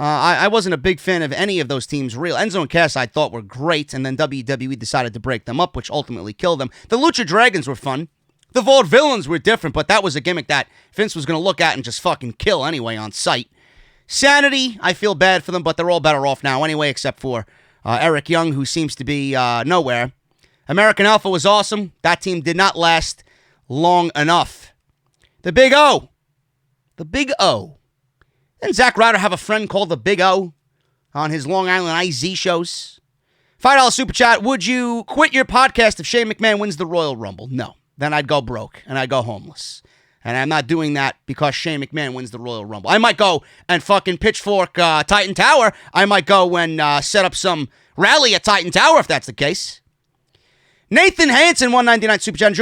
I wasn't a big fan of any of those teams, real. Enzo and Cass I thought were great, and then WWE decided to break them up, which ultimately killed them. The Lucha Dragons were fun. The Vault Villains were different, but that was a gimmick that Vince was going to look at and just fucking kill anyway on sight. Sanity, I feel bad for them, but they're all better off now anyway, except for Eric Young, who seems to be nowhere. American Alpha was awesome. That team did not last long enough. The Big O. The Big O. Didn't Zack Ryder have a friend called the Big O on his Long Island IZ shows? $5 Super Chat. Would you quit your podcast if Shane McMahon wins the Royal Rumble? No. Then I'd go broke and I'd go homeless. And I'm not doing that because Shane McMahon wins the Royal Rumble. I might go and fucking pitchfork Titan Tower. I might go and set up some rally at Titan Tower if that's the case. Nathan Hansen, $1.99 Super Chat.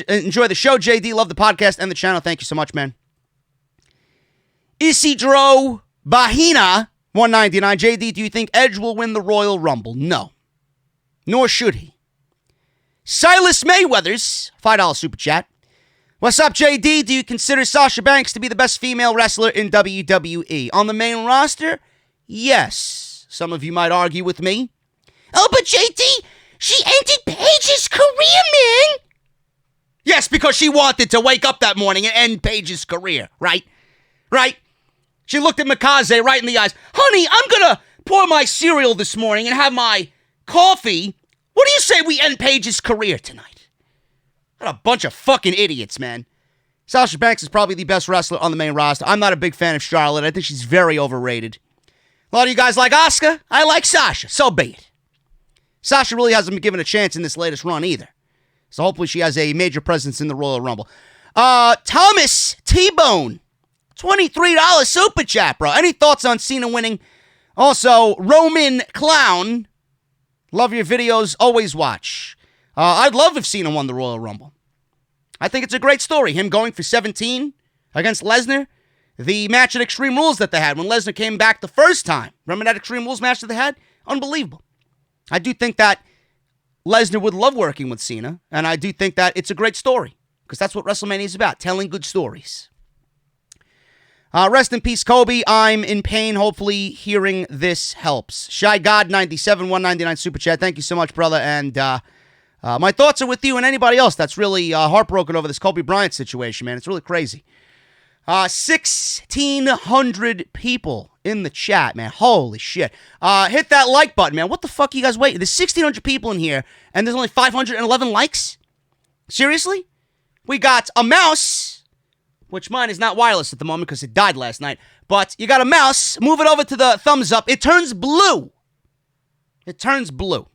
Enjoy the show, JD. Love the podcast and the channel. Thank you so much, man. Isidro Bahina, $1.99. JD, do you think Edge will win the Royal Rumble? No. Nor should he. Silas Mayweathers, $5 Super Chat. What's up, JD? Do you consider Sasha Banks to be the best female wrestler in WWE? On the main roster? Yes. Some of you might argue with me. Oh, but JD, she ended Paige's career, man. Yes, because she wanted to wake up that morning and end Paige's career, right? Right? She looked at Mikaze right in the eyes. Honey, I'm going to pour my cereal this morning and have my coffee. What do you say we end Paige's career tonight? What a bunch of fucking idiots, man. Sasha Banks is probably the best wrestler on the main roster. I'm not a big fan of Charlotte. I think she's very overrated. A lot of you guys like Asuka. I like Sasha. So be it. Sasha really hasn't been given a chance in this latest run either. So hopefully she has a major presence in the Royal Rumble. Thomas T-Bone. $23 Super Chat, bro. Any thoughts on Cena winning? Also, Roman Clown. Love your videos. Always watch. I'd love if Cena won the Royal Rumble. I think it's a great story. Him going for 17 against Lesnar. The match at Extreme Rules that they had when Lesnar came back the first time. Remember that Extreme Rules match that they had? Unbelievable. I do think that Lesnar would love working with Cena. And I do think that it's a great story. Because that's what WrestleMania is about. Telling good stories. Rest in peace, Kobe. I'm in pain. Hopefully hearing this helps. Shy God 97, $1.99 Super Chat. Thank you so much, brother. And my thoughts are with you and anybody else that's really heartbroken over this Kobe Bryant situation, man. It's really crazy. 1,600 people in the chat, man. Holy shit. Hit that like button, man. What the fuck are you guys waiting? There's 1,600 people in here, and there's only 511 likes? Seriously? We got a mouse, which mine is not wireless at the moment because it died last night. But you got a mouse. Move it over to the thumbs up. It turns blue. It turns blue.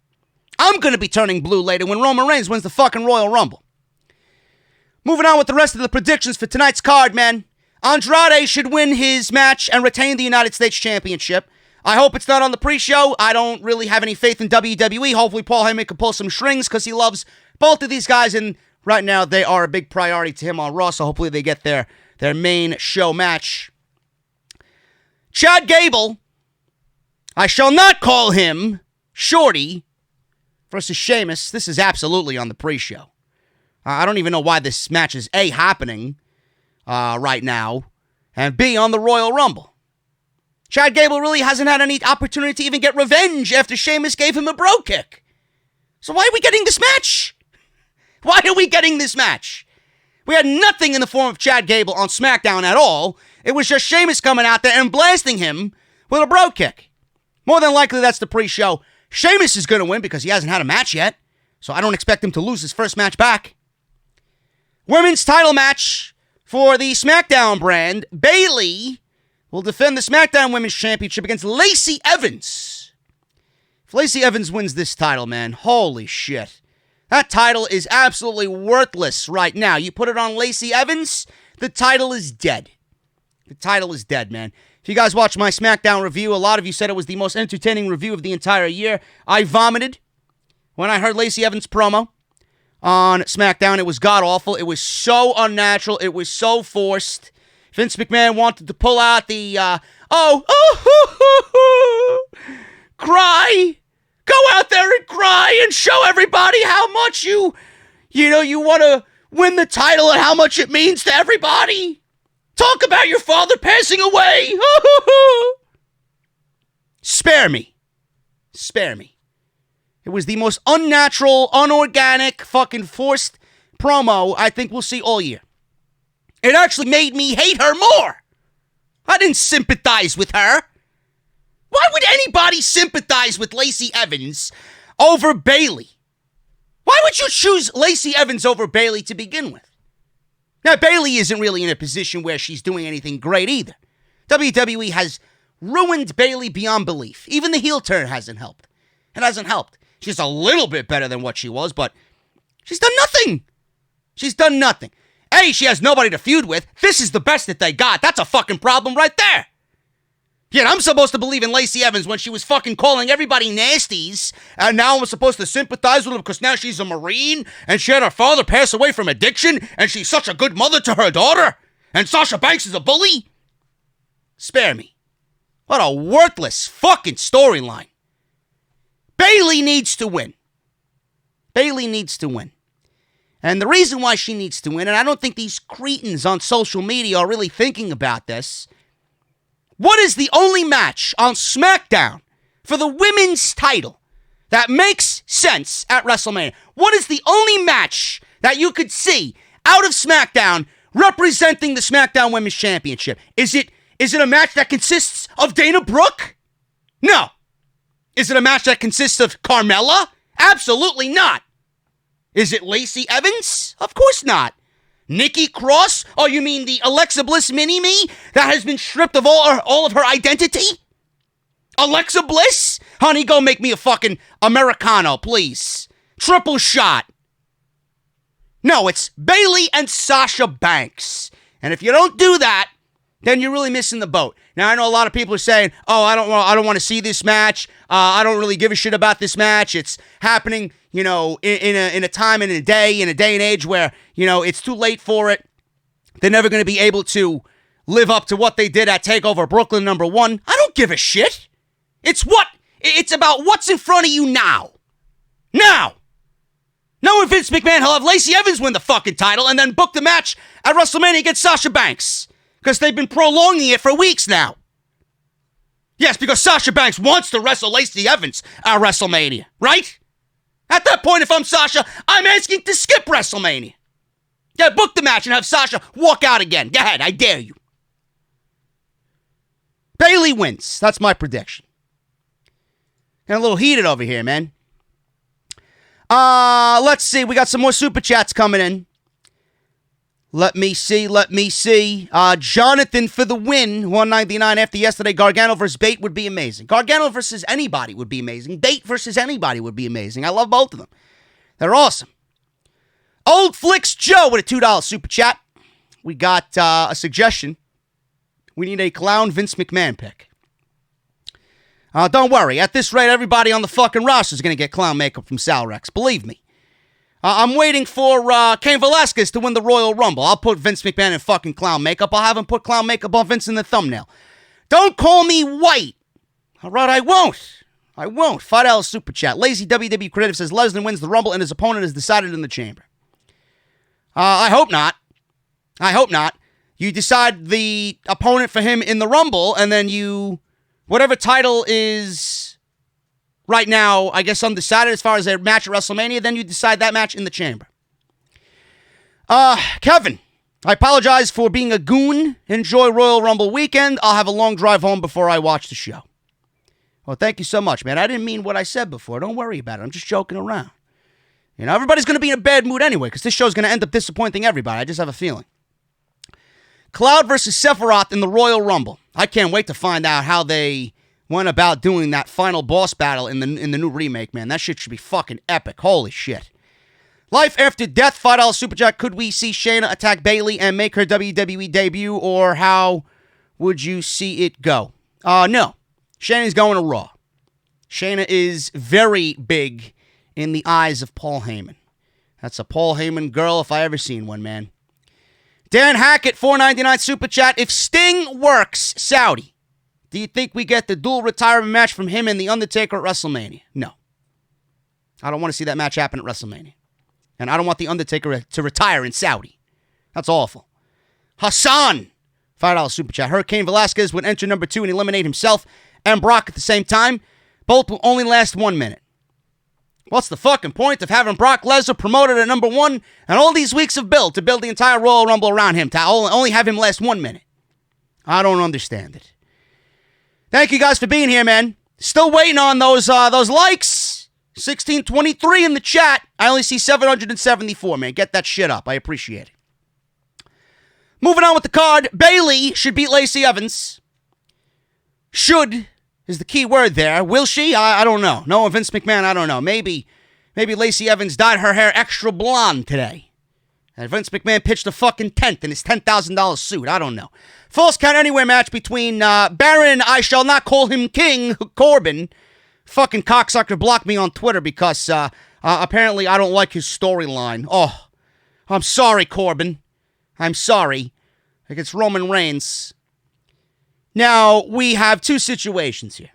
I'm going to be turning blue later when Roman Reigns wins the fucking Royal Rumble. Moving on with the rest of the predictions for tonight's card, man. Andrade should win his match and retain the United States Championship. I hope it's not on the pre-show. I don't really have any faith in WWE. Hopefully Paul Heyman can pull some strings because he loves both of these guys, and right now they are a big priority to him on Raw, so hopefully they get their main show match. Chad Gable, I shall not call him Shorty, versus Sheamus. This is absolutely on the pre-show. I don't even know why this match is A, happening right now, and B, on the Royal Rumble. Chad Gable really hasn't had any opportunity to even get revenge after Sheamus gave him a bro kick. So why are we getting this match? Why are we getting this match? We had nothing in the form of Chad Gable on SmackDown at all. It was just Sheamus coming out there and blasting him with a bro kick. More than likely, that's the pre-show. Sheamus is going to win because he hasn't had a match yet, so I don't expect him to lose his first match back. Women's title match for the SmackDown brand. Bayley will defend the SmackDown Women's Championship against Lacey Evans. If Lacey Evans wins this title, man, holy shit. That title is absolutely worthless right now. You put it on Lacey Evans, the title is dead. The title is dead, man. If you guys watched my SmackDown review, a lot of you said it was the most entertaining review of the entire year. I vomited when I heard Lacey Evans' promo on SmackDown. It was god-awful. It was so unnatural. It was so forced. Vince McMahon wanted to pull out the, cry. Go out there and cry and show everybody how much you want to win the title and how much it means to everybody. Talk about your father passing away. Spare me. Spare me. It was the most unnatural, unorganic, fucking forced promo I think we'll see all year. It actually made me hate her more. I didn't sympathize with her. Why would anybody sympathize with Lacey Evans over Bayley? Why would you choose Lacey Evans over Bayley to begin with? Now, Bayley isn't really in a position where she's doing anything great either. WWE has ruined Bayley beyond belief. Even the heel turn hasn't helped. It hasn't helped. She's a little bit better than what she was, but she's done nothing. She's done nothing. A, she has nobody to feud with. This is the best that they got. That's a fucking problem right there. Yet I'm supposed to believe in Lacey Evans when she was fucking calling everybody nasties, and now I'm supposed to sympathize with her because now she's a Marine, and she had her father pass away from addiction, and she's such a good mother to her daughter, and Sasha Banks is a bully? Spare me. What a worthless fucking storyline. Bayley needs to win. Bayley needs to win. And the reason why she needs to win, and I don't think these cretins on social media are really thinking about this, what is the only match on SmackDown for the women's title that makes sense at WrestleMania? What is the only match that you could see out of SmackDown representing the SmackDown Women's Championship? Is it a match that consists of Dana Brooke? No. Is it a match that consists of Carmella? Absolutely not. Is it Lacey Evans? Of course not. Nikki Cross? Oh, you mean the Alexa Bliss mini-me that has been stripped of all of her identity? Alexa Bliss? Honey, go make me a fucking Americano, please. Triple shot. No, it's Bayley and Sasha Banks. And if you don't do that, then you're really missing the boat. Now, I know a lot of people are saying, oh, I don't want to see this match. I don't really give a shit about this match. It's happening, in a time and a day and age where, it's too late for it. They're never going to be able to live up to what they did at TakeOver Brooklyn #1. I don't give a shit. It's about what's in front of you now. Now. Knowing Vince McMahon, he'll have Lacey Evans win the fucking title and then book the match at WrestleMania against Sasha Banks. Because they've been prolonging it for weeks now. Yes, because Sasha Banks wants to wrestle Lacey Evans at WrestleMania, right? At that point, if I'm Sasha, I'm asking to skip WrestleMania. Yeah, book the match and have Sasha walk out again. Go ahead, I dare you. Bayley wins. That's my prediction. Getting a little heated over here, man. Let's see. We got some more super chats coming in. Let me see. Jonathan for the win, 199 after yesterday. Gargano versus Bate would be amazing. Gargano versus anybody would be amazing. Bate versus anybody would be amazing. I love both of them. They're awesome. Old Flicks Joe with a $2 super chat. We got a suggestion. We need a clown Vince McMahon pick. Don't worry. At this rate, everybody on the fucking roster is going to get clown makeup from Sal Rex. Believe me. I'm waiting for Cain Velasquez to win the Royal Rumble. I'll put Vince McMahon in fucking clown makeup. I'll have him put clown makeup on Vince in the thumbnail. Don't call me white. All right, I won't. $5 super chat. Lazy WWE Creative says Lesnar wins the Rumble and his opponent is decided in the chamber. I hope not. You decide the opponent for him in the Rumble, and then whatever title is right now, I guess undecided as far as their match at WrestleMania, then you decide that match in the chamber. Kevin, I apologize for being a goon. Enjoy Royal Rumble weekend. I'll have a long drive home before I watch the show. Well, thank you so much, man. I didn't mean what I said before. Don't worry about it. I'm just joking around. You know, everybody's going to be in a bad mood anyway, because this show's going to end up disappointing everybody. I just have a feeling. Cloud versus Sephiroth in the Royal Rumble. I can't wait to find out how they went about doing that final boss battle in the new remake, man. That shit should be fucking epic. Holy shit. Life After Death, $5 super chat. Could we see Shayna attack Bayley and make her WWE debut, or how would you see it go? No. Shayna's going to Raw. Shayna is very big in the eyes of Paul Heyman. That's a Paul Heyman girl if I ever seen one, man. Dan Hackett, $4.99 super chat. If Sting works Saudi, do you think we get the dual retirement match from him and The Undertaker at WrestleMania? No. I don't want to see that match happen at WrestleMania. And I don't want The Undertaker to retire in Saudi. That's awful. Hassan, $5 super chat. Hurricane Velasquez would enter number 2 and eliminate himself and Brock at the same time. Both will only last 1 minute. What's the fucking point of having Brock Lesnar promoted at number 1 and all these weeks of build to build the entire Royal Rumble around him to only have him last 1 minute? I don't understand it. Thank you guys for being here, man. Still waiting on those likes. 1623 in the chat. I only see 774, man. Get that shit up. I appreciate it. Moving on with the card. Bayley should beat Lacey Evans. Should is the key word there. Will she? I don't know. No, Vince McMahon, I don't know. Maybe Lacey Evans dyed her hair extra blonde today. And Vince McMahon pitched a fucking tent in his $10,000 suit. I don't know. False Count Anywhere match between Baron, I shall not call him King, Corbin. Fucking cocksucker blocked me on Twitter because apparently I don't like his storyline. Oh, I'm sorry, Corbin. I'm sorry. Against Roman Reigns. Now, we have two situations here.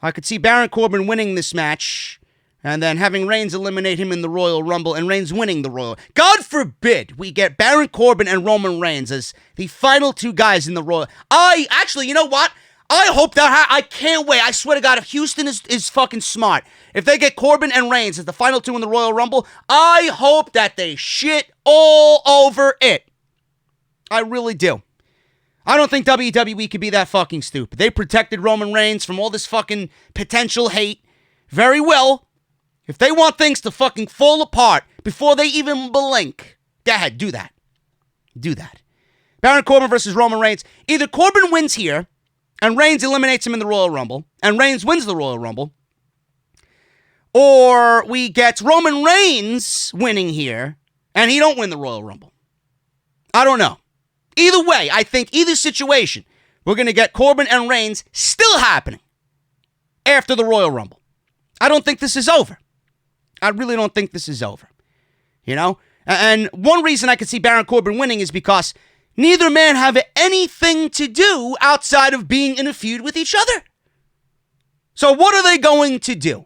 I could see Baron Corbin winning this match and then having Reigns eliminate him in the Royal Rumble and Reigns winning the Royal. God forbid we get Baron Corbin and Roman Reigns as the final two guys in the Royal. You know what? I hope that I can't wait. I swear to God, if Houston is fucking smart, if they get Corbin and Reigns as the final two in the Royal Rumble, I hope that they shit all over it. I really do. I don't think WWE could be that fucking stupid. They protected Roman Reigns from all this fucking potential hate very well. If they want things to fucking fall apart before they even blink, go ahead, do that. Do that. Baron Corbin versus Roman Reigns. Either Corbin wins here, and Reigns eliminates him in the Royal Rumble, and Reigns wins the Royal Rumble, or we get Roman Reigns winning here, and he don't win the Royal Rumble. I don't know. Either way, I think either situation, we're going to get Corbin and Reigns still happening after the Royal Rumble. I don't think this is over. I really don't think this is over. You know? And one reason I could see Baron Corbin winning is because neither man have anything to do outside of being in a feud with each other. So what are they going to do?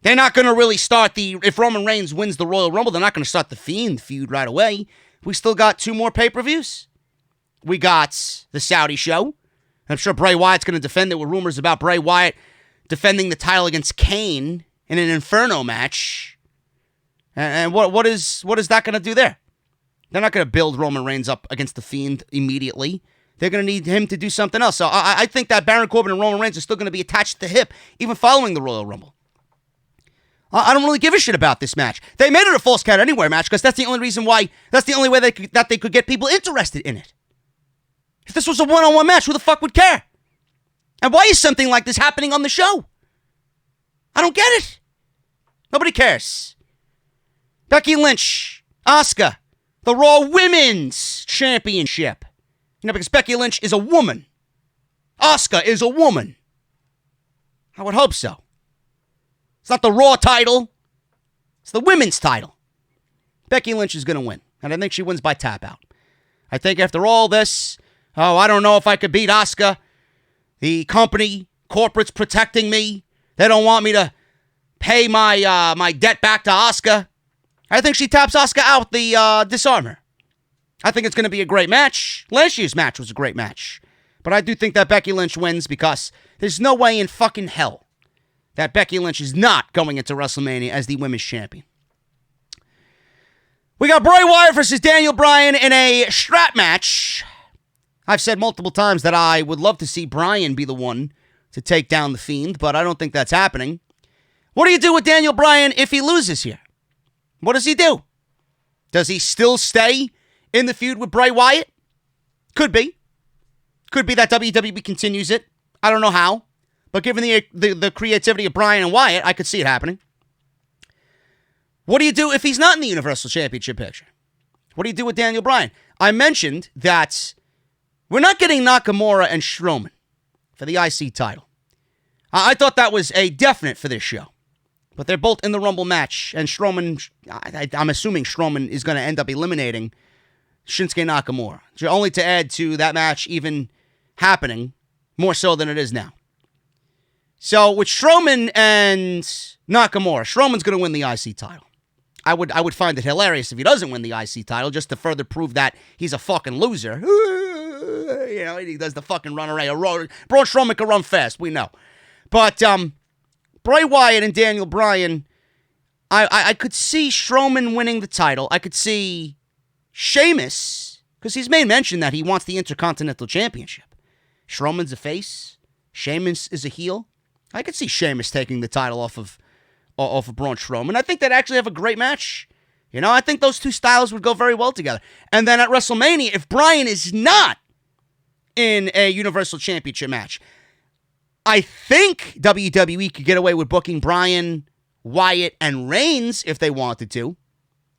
They're not going to really start if Roman Reigns wins the Royal Rumble, they're not going to start the Fiend feud right away. We still got 2 more pay-per-views. We got the Saudi show. I'm sure Bray Wyatt's going to defend it with rumors about Bray Wyatt defending the title against Kane in an Inferno match. And what is that going to do there? They're not going to build Roman Reigns up against the Fiend immediately. They're going to need him to do something else. So I think that Baron Corbin and Roman Reigns are still going to be attached to the hip, even following the Royal Rumble. I don't really give a shit about this match. They made it a false count anywhere match because that's the only reason why, that's the only way they could get people interested in it. If this was a one-on-one match, who the fuck would care? And why is something like this happening on the show? I don't get it. Nobody cares. Becky Lynch, Asuka, the Raw Women's Championship. Because Becky Lynch is a woman. Asuka is a woman. I would hope so. It's not the Raw title. It's the women's title. Becky Lynch is going to win. And I think she wins by tap out. I think after all this, I don't know if I could beat Asuka. The company, corporate's protecting me. They don't want me to pay my debt back to Asuka. I think she taps Asuka out with the disarmer. I think it's going to be a great match. Last year's match was a great match. But I do think that Becky Lynch wins because there's no way in fucking hell that Becky Lynch is not going into WrestleMania as the women's champion. We got Bray Wyatt versus Daniel Bryan in a strap match. I've said multiple times that I would love to see Bryan be the one to take down The Fiend, but I don't think that's happening. What do you do with Daniel Bryan if he loses here? What does he do? Does he still stay in the feud with Bray Wyatt? Could be. Could be that WWE continues it. I don't know how. But given the creativity of Bryan and Wyatt, I could see it happening. What do you do if he's not in the Universal Championship picture? What do you do with Daniel Bryan? I mentioned that we're not getting Nakamura and Strowman for the IC title. I thought that was a definite for this show. But they're both in the Rumble match, and Strowman, I'm assuming Strowman is going to end up eliminating Shinsuke Nakamura. Only to add to that match even happening more so than it is now. So with Strowman and Nakamura, Strowman's going to win the IC title. I would find it hilarious if he doesn't win the IC title, just to further prove that he's a fucking loser. He does the fucking run away. Braun Strowman can run fast, we know. But Bray Wyatt and Daniel Bryan, I could see Strowman winning the title. I could see Sheamus, because he's made mention that he wants the Intercontinental Championship. Strowman's a face. Sheamus is a heel. I could see Sheamus taking the title off of Braun Strowman. I think they'd actually have a great match. I think those two styles would go very well together. And then at WrestleMania, if Bryan is not in a Universal Championship match, I think WWE could get away with booking Bryan, Wyatt, and Reigns if they wanted to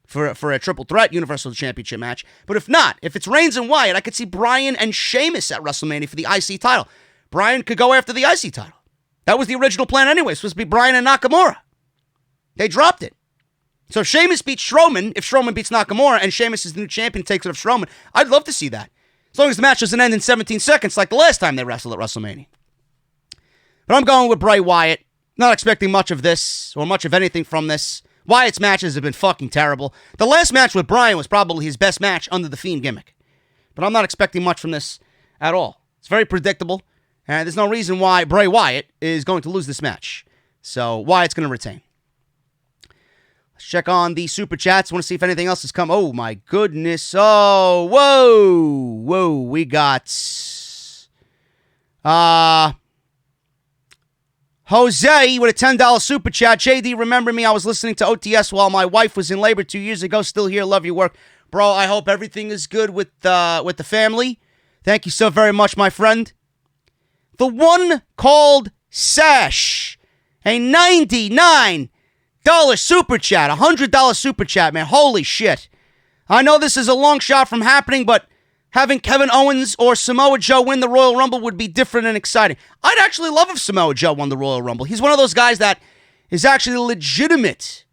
for a triple threat Universal Championship match. But if not, if it's Reigns and Wyatt, I could see Bryan and Sheamus at WrestleMania for the IC title. Bryan could go after the IC title. That was the original plan anyway. It was supposed to be Bryan and Nakamura. They dropped it. So if Sheamus beats Strowman, if Strowman beats Nakamura, and Sheamus is the new champion, takes it off Strowman, I'd love to see that. As long as the match doesn't end in 17 seconds like the last time they wrestled at WrestleMania. But I'm going with Bray Wyatt. Not expecting much of this, or much of anything from this. Wyatt's matches have been fucking terrible. The last match with Bryan was probably his best match under the Fiend gimmick. But I'm not expecting much from this at all. It's very predictable. And there's no reason why Bray Wyatt is going to lose this match. So Wyatt's going to retain. Let's check on the Super Chats. Want to see if anything else has come. Oh, my goodness. Oh, whoa. We got Jose with a $10 Super Chat. JD, remember me? I was listening to OTS while my wife was in labor 2 years ago. Still here. Love your work. Bro, I hope everything is good with the family. Thank you so very much, my friend. The one called Sash, a $99 Super Chat, a $100 Super Chat, man. Holy shit. I know this is a long shot from happening, but having Kevin Owens or Samoa Joe win the Royal Rumble would be different and exciting. I'd actually love if Samoa Joe won the Royal Rumble. He's one of those guys that is actually legitimate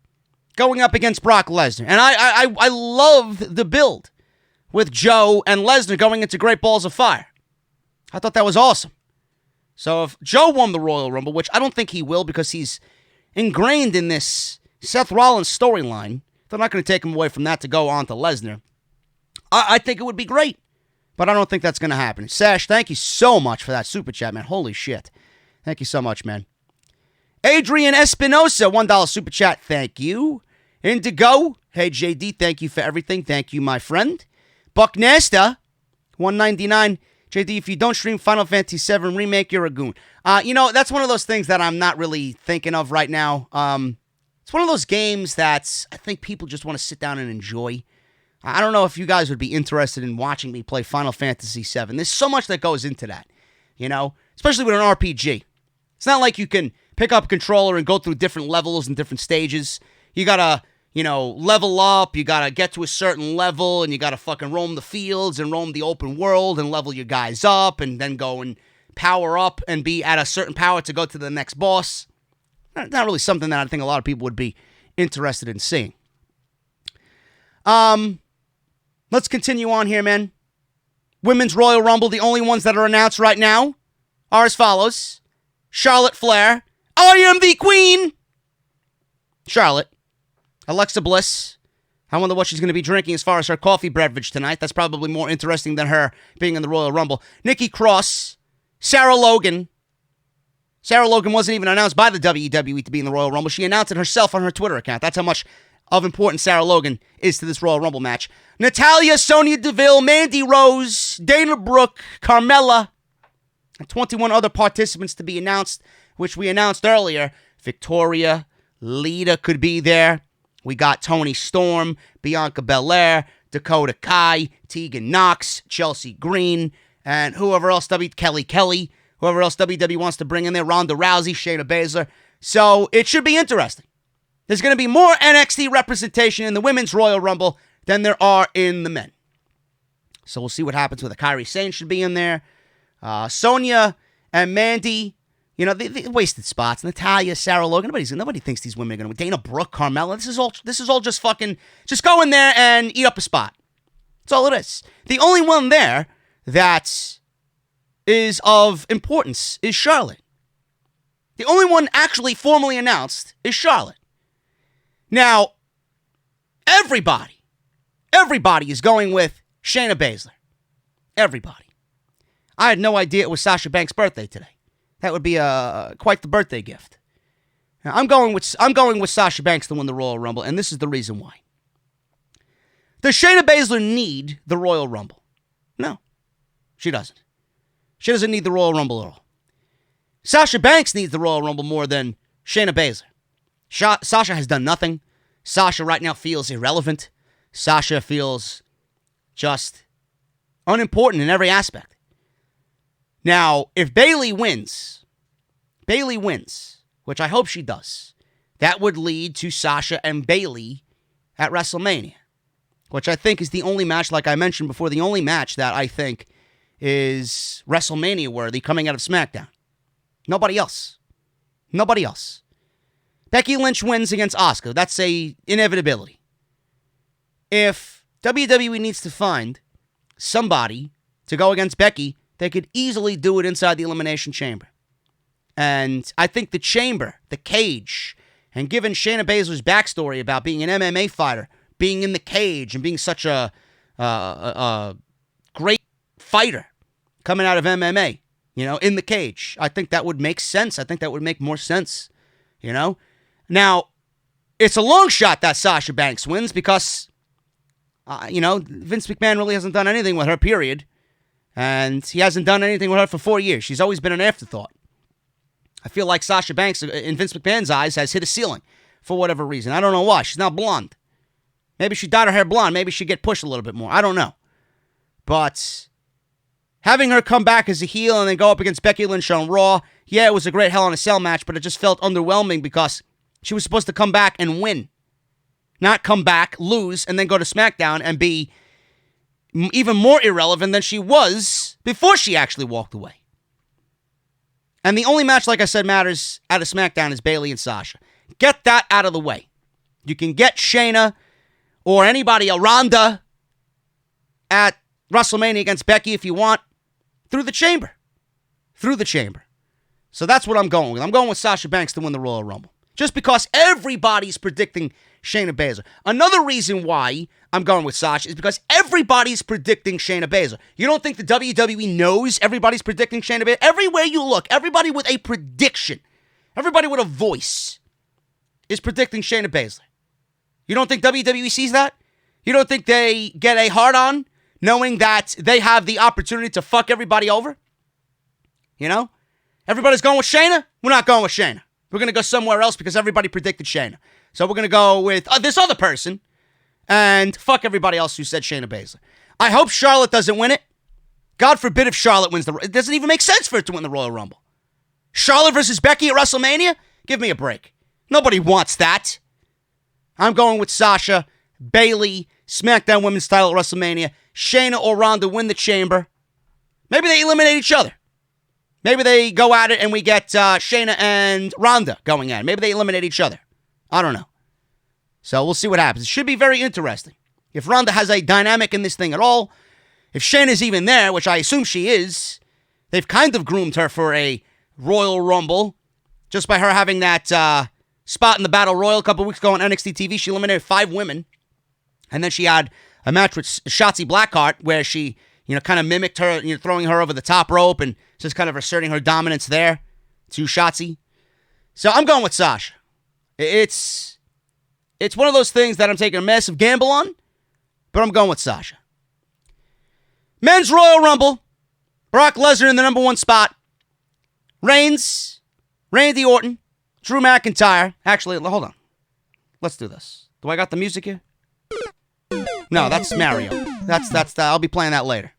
going up against Brock Lesnar. And I love the build with Joe and Lesnar going into Great Balls of Fire. I thought that was awesome. So if Joe won the Royal Rumble, which I don't think he will because he's ingrained in this Seth Rollins storyline, they're not going to take him away from that to go on to Lesnar. I think it would be great, but I don't think that's going to happen. Sash, thank you so much for that Super Chat, man. Holy shit. Thank you so much, man. Adrian Espinosa, $1 Super Chat, thank you. Indigo, hey JD, thank you for everything. Thank you, my friend. Buck Nasta, $1.99. JD, if you don't stream Final Fantasy VII Remake, you're a goon. That's one of those things that I'm not really thinking of right now. As It's one of those games that I think people just want to sit down and enjoy. I don't know if you guys would be interested in watching me play Final Fantasy VII. There's so much that goes into that, especially with an RPG. It's not like you can pick up a controller and go through different levels and different stages. You gotta, level up. You gotta get to a certain level, and you gotta fucking roam the fields and roam the open world and level your guys up, and then go and power up and be at a certain power to go to the next boss. Not really something that I think a lot of people would be interested in seeing. Let's continue on here, man. Women's Royal Rumble, the only ones that are announced right now are as follows. Charlotte Flair, I am the queen. Charlotte. Alexa Bliss. I wonder what she's going to be drinking as far as her coffee beverage tonight. That's probably more interesting than her being in the Royal Rumble. Nikki Cross. Sarah Logan. Sarah Logan wasn't even announced by the WWE to be in the Royal Rumble. She announced it herself on her Twitter account. That's how much of importance Sarah Logan is to this Royal Rumble match. Natalya, Sonya Deville, Mandy Rose, Dana Brooke, Carmella, and 21 other participants to be announced, which we announced earlier. Victoria, Lita could be there. We got Toni Storm, Bianca Belair, Dakota Kai, Tegan Nox, Chelsea Green, and whoever else, Kelly, whoever else WWE wants to bring in there, Ronda Rousey, Shayna Baszler. So it should be interesting. There's going to be more NXT representation in the Women's Royal Rumble than there are in the men. So we'll see what happens with Kairi Sane should be in there. Sonya and Mandy, they wasted spots. Natalya, Sarah Logan, nobody thinks these women are going to win. Dana Brooke, Carmella, this is all just fucking, just go in there and eat up a spot. That's all it is. The only one there that is of importance is Charlotte. The only one actually formally announced is Charlotte. Now, everybody is going with Shayna Baszler. Everybody. I had no idea it was Sasha Banks' birthday today. That would be quite the birthday gift. Now, I'm going with Sasha Banks to win the Royal Rumble, and this is the reason why. Does Shayna Baszler need the Royal Rumble? No, she doesn't. She doesn't need the Royal Rumble at all. Sasha Banks needs the Royal Rumble more than Shayna Baszler. Sasha has done nothing. Sasha right now feels irrelevant. Sasha feels just unimportant in every aspect. Now, if Bayley wins, which I hope she does, that would lead to Sasha and Bayley at WrestleMania, which I think is the only match, like I mentioned before, the only match that I think is WrestleMania worthy coming out of SmackDown. Nobody else. Becky Lynch wins against Asuka. That's a inevitability. If WWE needs to find somebody to go against Becky, they could easily do it inside the Elimination Chamber. And I think the chamber, the cage, and given Shayna Baszler's backstory about being an MMA fighter, being in the cage, and being such a great fighter coming out of MMA, in the cage, I think that would make sense. I think that would make more sense, Now, it's a long shot that Sasha Banks wins because, Vince McMahon really hasn't done anything with her, period. And he hasn't done anything with her for 4 years. She's always been an afterthought. I feel like Sasha Banks, in Vince McMahon's eyes, has hit a ceiling for whatever reason. I don't know why. She's now blonde. Maybe she dyed her hair blonde. Maybe she'd get pushed a little bit more. I don't know. But having her come back as a heel and then go up against Becky Lynch on Raw, yeah, it was a great Hell in a Cell match, but it just felt underwhelming because she was supposed to come back and win. Not come back, lose, and then go to SmackDown and be even more irrelevant than she was before she actually walked away. And the only match, like I said, matters out of SmackDown is Bayley and Sasha. Get that out of the way. You can get Shayna or anybody, a Ronda, at WrestleMania against Becky if you want, through the chamber. So that's what I'm going with. I'm going with Sasha Banks to win the Royal Rumble. Just because everybody's predicting Shayna Baszler. Another reason why I'm going with Sasha is because everybody's predicting Shayna Baszler. You don't think the WWE knows everybody's predicting Shayna Baszler? Everywhere you look, everybody with a prediction, everybody with a voice is predicting Shayna Baszler. You don't think WWE sees that? You don't think they get a hard-on knowing that they have the opportunity to fuck everybody over? Everybody's going with Shayna? We're not going with Shayna. We're going to go somewhere else because everybody predicted Shayna. So we're going to go with this other person. And fuck everybody else who said Shayna Baszler. I hope Charlotte doesn't win it. God forbid if Charlotte wins it doesn't even make sense for it to win the Royal Rumble. Charlotte versus Becky at WrestleMania? Give me a break. Nobody wants that. I'm going with Sasha, Bayley, SmackDown Women's title at WrestleMania. Shayna or Ronda win the chamber. Maybe they eliminate each other. Maybe they go at it and we get Shayna and Ronda going at it. Maybe they eliminate each other. I don't know. So we'll see what happens. It should be very interesting. If Ronda has a dynamic in this thing at all, if Shayna's even there, which I assume she is, they've kind of groomed her for a Royal Rumble just by her having that spot in the Battle Royal a couple weeks ago on NXT TV. She eliminated 5 women. And then she had a match with Shotzi Blackheart where she, kind of mimicked her, throwing her over the top rope and just kind of asserting her dominance there to Shotzi. So I'm going with Sasha. It's one of those things that I'm taking a massive gamble on, but I'm going with Sasha. Men's Royal Rumble. Brock Lesnar in the number 1 spot. Reigns, Randy Orton, Drew McIntyre. Actually, hold on. Let's do this. Do I got the music here? No, that's Mario. That's I'll be playing that later.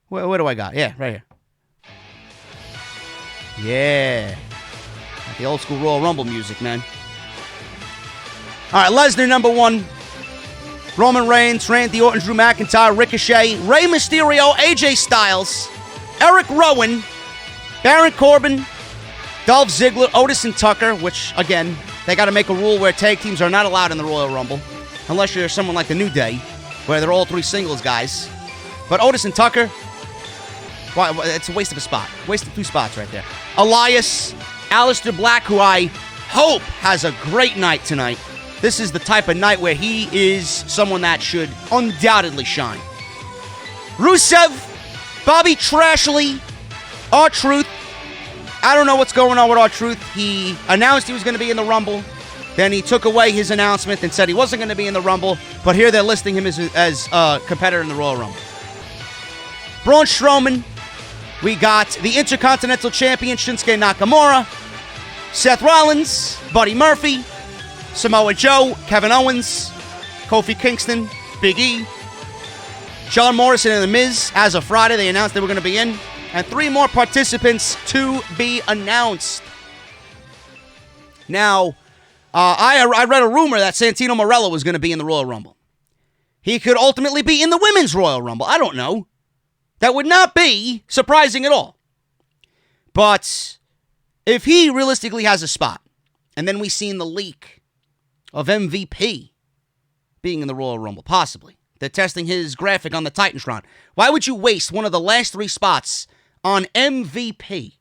Where do I got? Yeah, right here. Yeah. The old school Royal Rumble music, man. All right, Lesnar number 1. Roman Reigns, Randy Orton, Drew McIntyre, Ricochet, Rey Mysterio, AJ Styles, Eric Rowan, Baron Corbin, Dolph Ziggler, Otis and Tucker, which, again, they got to make a rule where tag teams are not allowed in the Royal Rumble, unless you're someone like the New Day, where they're all 3 singles guys. But Otis and Tucker, well, it's a waste of a spot. Waste of 2 spots right there. Elias, Aleister Black, who I hope has a great night tonight. This is the type of night where he is someone that should undoubtedly shine. Rusev, Bobby Trashley, R-Truth. I don't know what's going on with R-Truth. He announced he was going to be in the Rumble. Then he took away his announcement and said he wasn't going to be in the Rumble. But here they're listing him as a competitor in the Royal Rumble. Braun Strowman. We got the Intercontinental Champion Shinsuke Nakamura. Seth Rollins, Buddy Murphy, Samoa Joe, Kevin Owens, Kofi Kingston, Big E, John Morrison and The Miz. As of Friday, they announced they were going to be in. And 3 more participants to be announced. Now, I read a rumor that Santino Marella was going to be in the Royal Rumble. He could ultimately be in the Women's Royal Rumble. I don't know. That would not be surprising at all. But if he realistically has a spot, and then we've seen the leak of MVP being in the Royal Rumble, possibly. They're testing his graphic on the Titantron. Why would you waste one of the last 3 spots on MVP?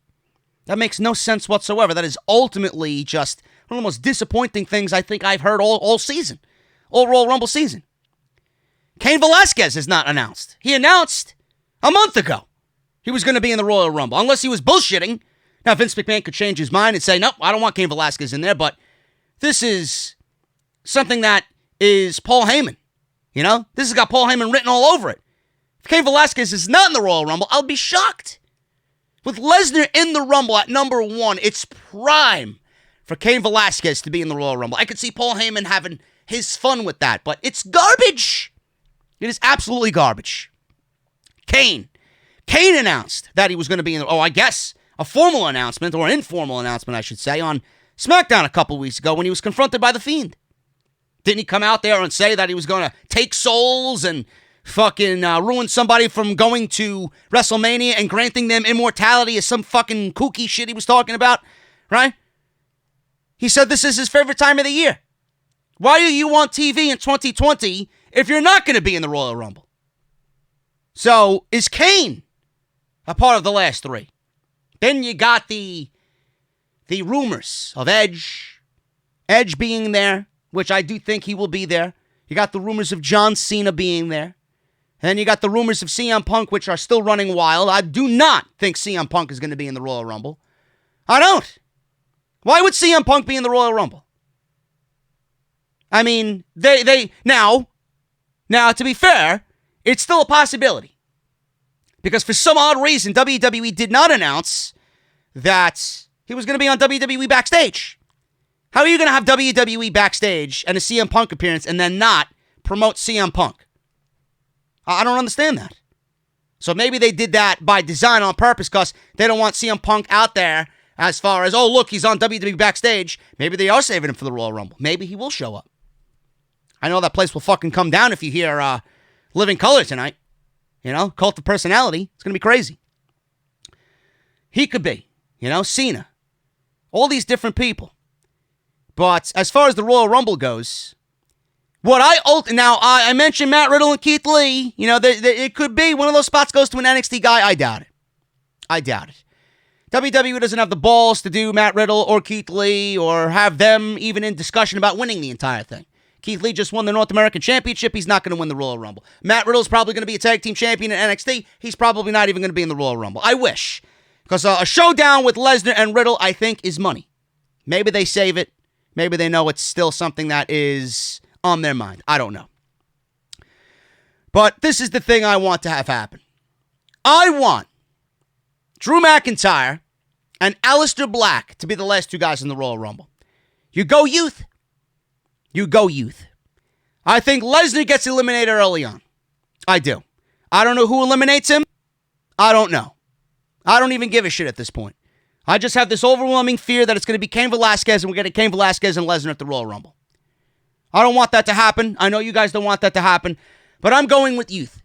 That makes no sense whatsoever. That is ultimately just one of the most disappointing things I think I've heard all season. All Royal Rumble season. Cain Velasquez is not announced. He announced a month ago he was going to be in the Royal Rumble, unless he was bullshitting. Now, Vince McMahon could change his mind and say, nope, I don't want Cain Velasquez in there, but this is something that is Paul Heyman. This has got Paul Heyman written all over it. If Cain Velasquez is not in the Royal Rumble, I'll be shocked. With Lesnar in the Rumble at number 1, it's prime for Cain Velasquez to be in the Royal Rumble. I could see Paul Heyman having his fun with that, but it's garbage. It is absolutely garbage. Kane announced that he was going to be in I guess a formal announcement, or an informal announcement, I should say, on SmackDown a couple weeks ago when he was confronted by The Fiend. Didn't he come out there and say that he was going to take souls and fucking ruin somebody from going to WrestleMania and granting them immortality as some fucking kooky shit he was talking about, right? He said this is his favorite time of the year. Why do you want TV in 2020 if you're not going to be in the Royal Rumble? So, is Kane a part of the last 3? Then you got the rumors of Edge being there, which I do think he will be there. You got the rumors of John Cena being there. And then you got the rumors of CM Punk, which are still running wild. I do not think CM Punk is going to be in the Royal Rumble. I don't. Why would CM Punk be in the Royal Rumble? I mean, now, to be fair, it's still a possibility. Because for some odd reason, WWE did not announce that He was going to be on WWE Backstage. How are you going to have WWE Backstage and a CM Punk appearance and then not promote CM Punk? I don't understand that. So maybe they did that by design on purpose because they don't want CM Punk out there as far as, oh, look, he's on WWE Backstage. Maybe they are saving him for the Royal Rumble. Maybe he will show up. I know that place will fucking come down if you hear Living Color tonight. Cult of Personality. It's going to be crazy. He could be, Cena. All these different people. But as far as the Royal Rumble goes, I mentioned Matt Riddle and Keith Lee. It could be one of those spots goes to an NXT guy. I doubt it. WWE doesn't have the balls to do Matt Riddle or Keith Lee or have them even in discussion about winning the entire thing. Keith Lee just won the North American Championship. He's not going to win the Royal Rumble. Matt Riddle's probably going to be a tag team champion in NXT. He's probably not even going to be in the Royal Rumble. I wish. Because a showdown with Lesnar and Riddle, I think, is money. Maybe they save it. Maybe they know it's still something that is on their mind. I don't know. But this is the thing I want to have happen. I want Drew McIntyre and Aleister Black to be the last two guys in the Royal Rumble. You go youth. I think Lesnar gets eliminated early on. I do. I don't know who eliminates him. I don't know. I don't even give a shit at this point. I just have this overwhelming fear that it's going to be Cain Velasquez and we're getting Cain Velasquez and Lesnar at the Royal Rumble. I don't want that to happen. I know you guys don't want that to happen. But I'm going with youth.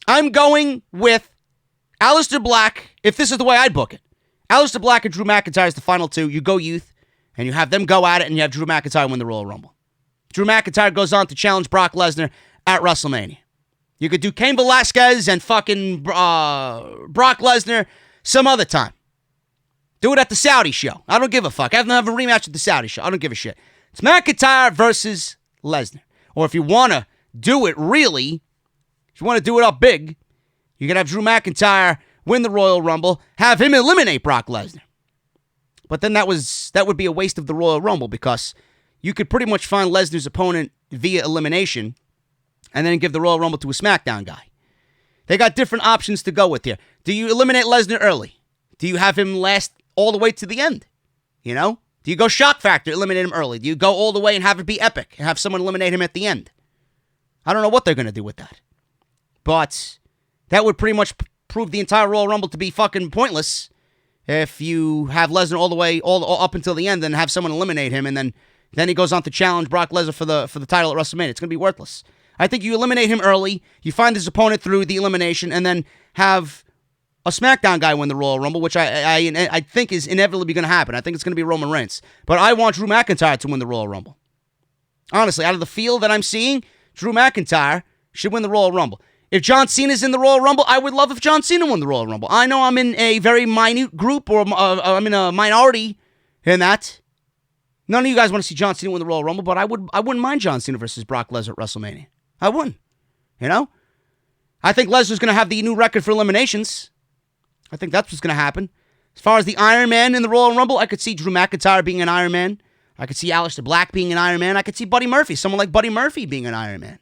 I'm going with Aleister Black, if this is the way I'd book it. Aleister Black and Drew McIntyre is the final two. You go youth, and you have them go at it, and you have Drew McIntyre win the Royal Rumble. Drew McIntyre goes on to challenge Brock Lesnar at WrestleMania. You could do Cain Velasquez and fucking Brock Lesnar some other time. Do it at the Saudi show. I don't give a fuck. Have them have a rematch at the Saudi show. I don't give a shit. It's McIntyre versus Lesnar. Or if you want to do it really, if you want to do it up big, you can have Drew McIntyre win the Royal Rumble, have him eliminate Brock Lesnar. But then that would be a waste of the Royal Rumble because you could pretty much find Lesnar's opponent via elimination and then give the Royal Rumble to a SmackDown guy. They got different options to go with here. Do you eliminate Lesnar early? Do you have him last all the way to the end? Do you go shock factor, eliminate him early? Do you go all the way and have it be epic and have someone eliminate him at the end? I don't know what they're going to do with that. But that would pretty much prove the entire Royal Rumble to be fucking pointless if you have Lesnar all the way all up until the end and have someone eliminate him and then he goes on to challenge Brock Lesnar for the title at WrestleMania. It's going to be worthless. I think you eliminate him early, you find his opponent through the elimination, and then have a SmackDown guy win the Royal Rumble, which I think is inevitably going to happen. I think it's going to be Roman Reigns. But I want Drew McIntyre to win the Royal Rumble. Honestly, out of the field that I'm seeing, Drew McIntyre should win the Royal Rumble. If John Cena's in the Royal Rumble, I would love if John Cena won the Royal Rumble. I know I'm in a very minute group, or I'm in a minority in that. None of you guys want to see John Cena win the Royal Rumble, but I wouldn't mind John Cena versus Brock Lesnar at WrestleMania. I wouldn't. I think Lesnar's going to have the new record for eliminations. I think that's what's going to happen. As far as the Iron Man in the Royal Rumble, I could see Drew McIntyre being an Iron Man. I could see Aleister Black being an Iron Man. I could see Buddy Murphy, someone like Buddy Murphy being an Iron Man.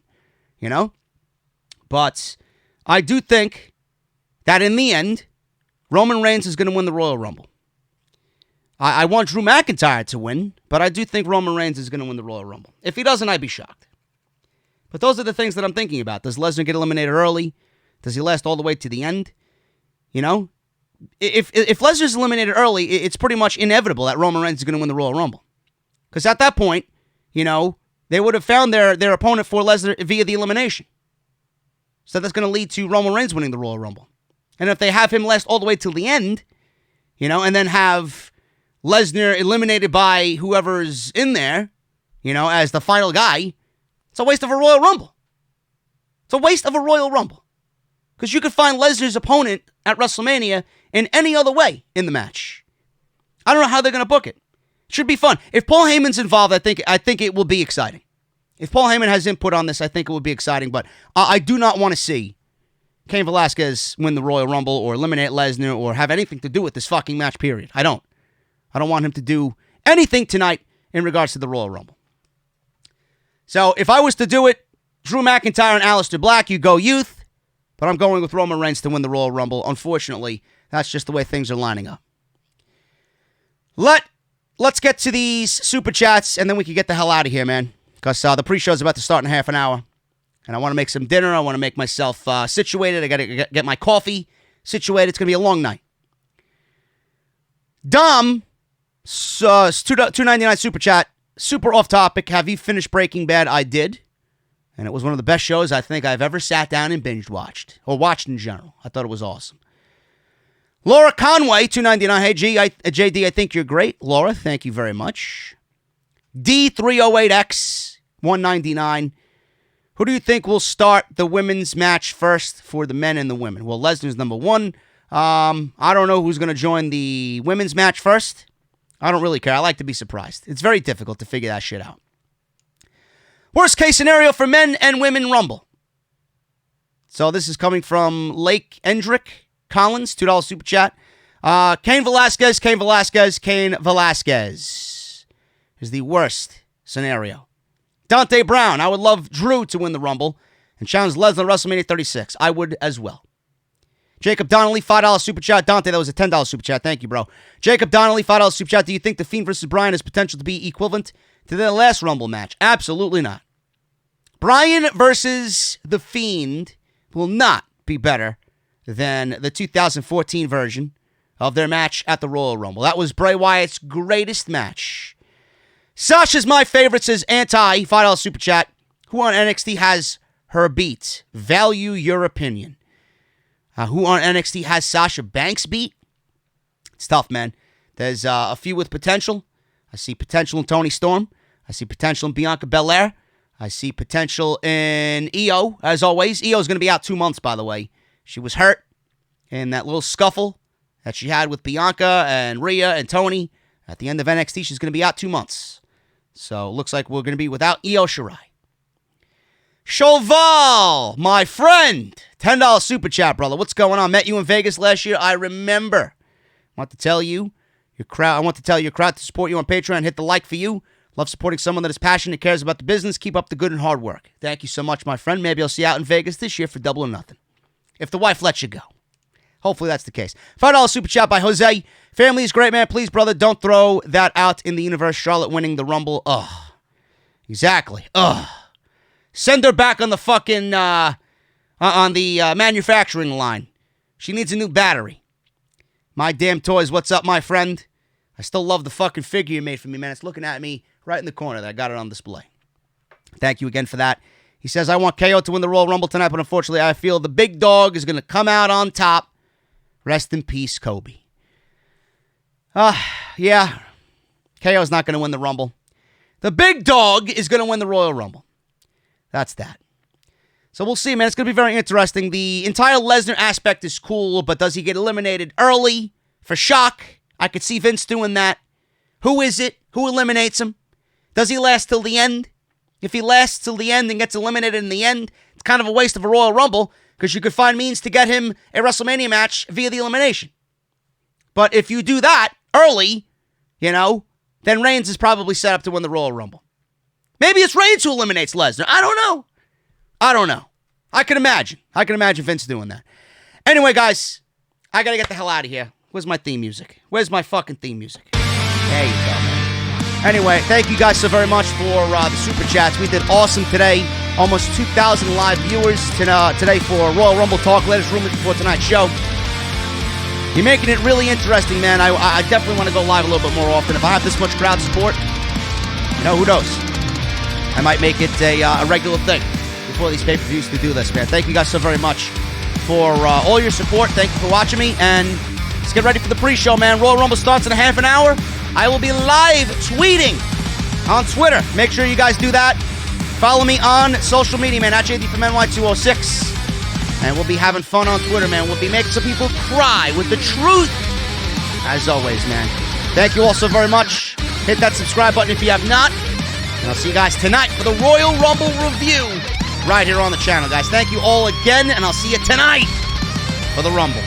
But I do think that in the end, Roman Reigns is going to win the Royal Rumble. I want Drew McIntyre to win, but I do think Roman Reigns is going to win the Royal Rumble. If he doesn't, I'd be shocked. But those are the things that I'm thinking about. Does Lesnar get eliminated early? Does he last all the way to the end? If Lesnar's eliminated early, it's pretty much inevitable that Roman Reigns is going to win the Royal Rumble. Because at that point, they would have found their opponent for Lesnar via the elimination. So that's going to lead to Roman Reigns winning the Royal Rumble. And if they have him last all the way till the end, and then have Lesnar eliminated by whoever's in there, as the final guy, it's a waste of a Royal Rumble. It's a waste of a Royal Rumble. Because you could find Lesnar's opponent at WrestleMania in any other way in the match. I don't know how they're going to book it. It should be fun. If Paul Heyman's involved, I think it will be exciting. If Paul Heyman has input on this, I think it would be exciting. But I do not want to see Cain Velasquez win the Royal Rumble or eliminate Lesnar or have anything to do with this fucking match, period. I don't want him to do anything tonight in regards to the Royal Rumble. So if I was to do it, Drew McIntyre and Aleister Black, you go youth. But I'm going with Roman Reigns to win the Royal Rumble. Unfortunately, that's just the way things are lining up. Let's get to these super chats, and then we can get the hell out of here, man. Because the pre-show is about to start in half an hour. And I want to make some dinner. I want to make myself situated. I got to get my coffee situated. It's going to be a long night. Dom, $2.99 super chat. Super off topic. Have you finished Breaking Bad? I did. And it was one of the best shows I think I've ever sat down and binge watched. Or watched in general. I thought it was awesome. Laura Conway, $2.99. Hey, JD, I think you're great. Laura, thank you very much. D308X, $1.99. Who do you think will start the women's match first for the men and the women? Well, Lesnar's number one. I don't know who's going to join the women's match first. I don't really care. I like to be surprised. It's very difficult to figure that shit out. Worst case scenario for men and women Rumble. So this is coming from Lake Endrick Collins, $2 super chat. Cain Velasquez is the worst scenario. Dante Brown, I would love Drew to win the Rumble and challenge Lesnar at WrestleMania 36. I would as well. Jacob Donnelly, $5 super chat. Dante, that was a $10 super chat. Thank you, bro. Jacob Donnelly, $5 super chat. Do you think The Fiend versus Bryan has potential to be equivalent to the last Rumble match? Absolutely not. Bryan versus The Fiend will not be better than the 2014 version of their match at the Royal Rumble. That was Bray Wyatt's greatest match. Sasha's my favorite, says Anti, $5 super chat. Who on NXT has her beat? Value your opinion. Who on NXT has Sasha Banks beat? It's tough, man. There's a few with potential. I see potential in Toni Storm. I see potential in Bianca Belair. I see potential in Io, as always. Io's going to be out 2 months, by the way. She was hurt in that little scuffle that she had with Bianca and Rhea and Toni at the end of NXT. She's going to be out 2 months. So it looks like we're going to be without Io Shirai. Chauval, my friend, $10 super chat, brother. What's going on? Met you in Vegas last year. I remember. I want to tell you, your crowd to support you on Patreon. Hit the like for you. Love supporting someone that is passionate, cares about the business. Keep up the good and hard work. Thank you so much, my friend. Maybe I'll see you out in Vegas this year for Double or Nothing. If the wife lets you go. Hopefully that's the case. $5 super chat by Jose. Family is great, man. Please, brother, don't throw that out in the universe. Charlotte winning the Rumble. Ugh. Exactly. Ugh. Send her back on the fucking, manufacturing line. She needs a new battery. My Damn Toys, what's up, my friend? I still love the fucking figure you made for me, man. It's looking at me right in the corner. I got it on display. Thank you again for that. He says, I want KO to win the Royal Rumble tonight, but unfortunately I feel the big dog is going to come out on top. Rest in peace, Kobe. Yeah. KO's not going to win the Rumble. The big dog is going to win the Royal Rumble. That's that. So we'll see, man. It's going to be very interesting. The entire Lesnar aspect is cool, but does he get eliminated early for shock? I could see Vince doing that. Who is it? Who eliminates him? Does he last till the end? If he lasts till the end and gets eliminated in the end, it's kind of a waste of a Royal Rumble because you could find means to get him a WrestleMania match via the elimination. But if you do that early, then Reigns is probably set up to win the Royal Rumble. Maybe it's Reigns who eliminates Lesnar. I don't know. I can imagine Vince doing that. Anyway, guys, I got to get the hell out of here. Where's my theme music? Where's my fucking theme music? There you go, man. Anyway, thank you guys so very much for the Super Chats. We did awesome today. Almost 2,000 live viewers today for Royal Rumble Talk. Latest rumors before tonight's show. You're making it really interesting, man. I definitely want to go live a little bit more often. If I have this much crowd support, who knows? I might make it a regular thing before these pay-per-views to do this, man. Thank you guys so very much for all your support. Thank you for watching me, and let's get ready for the pre-show, man. Royal Rumble starts in a half an hour. I will be live tweeting on Twitter. Make sure you guys do that. Follow me on social media, man, at JD from NY206. And we'll be having fun on Twitter, man. We'll be making some people cry with the truth. As always, man. Thank you all so very much. Hit that subscribe button if you have not. And I'll see you guys tonight for the Royal Rumble review right here on the channel, guys. Thank you all again, and I'll see you tonight for the Rumble.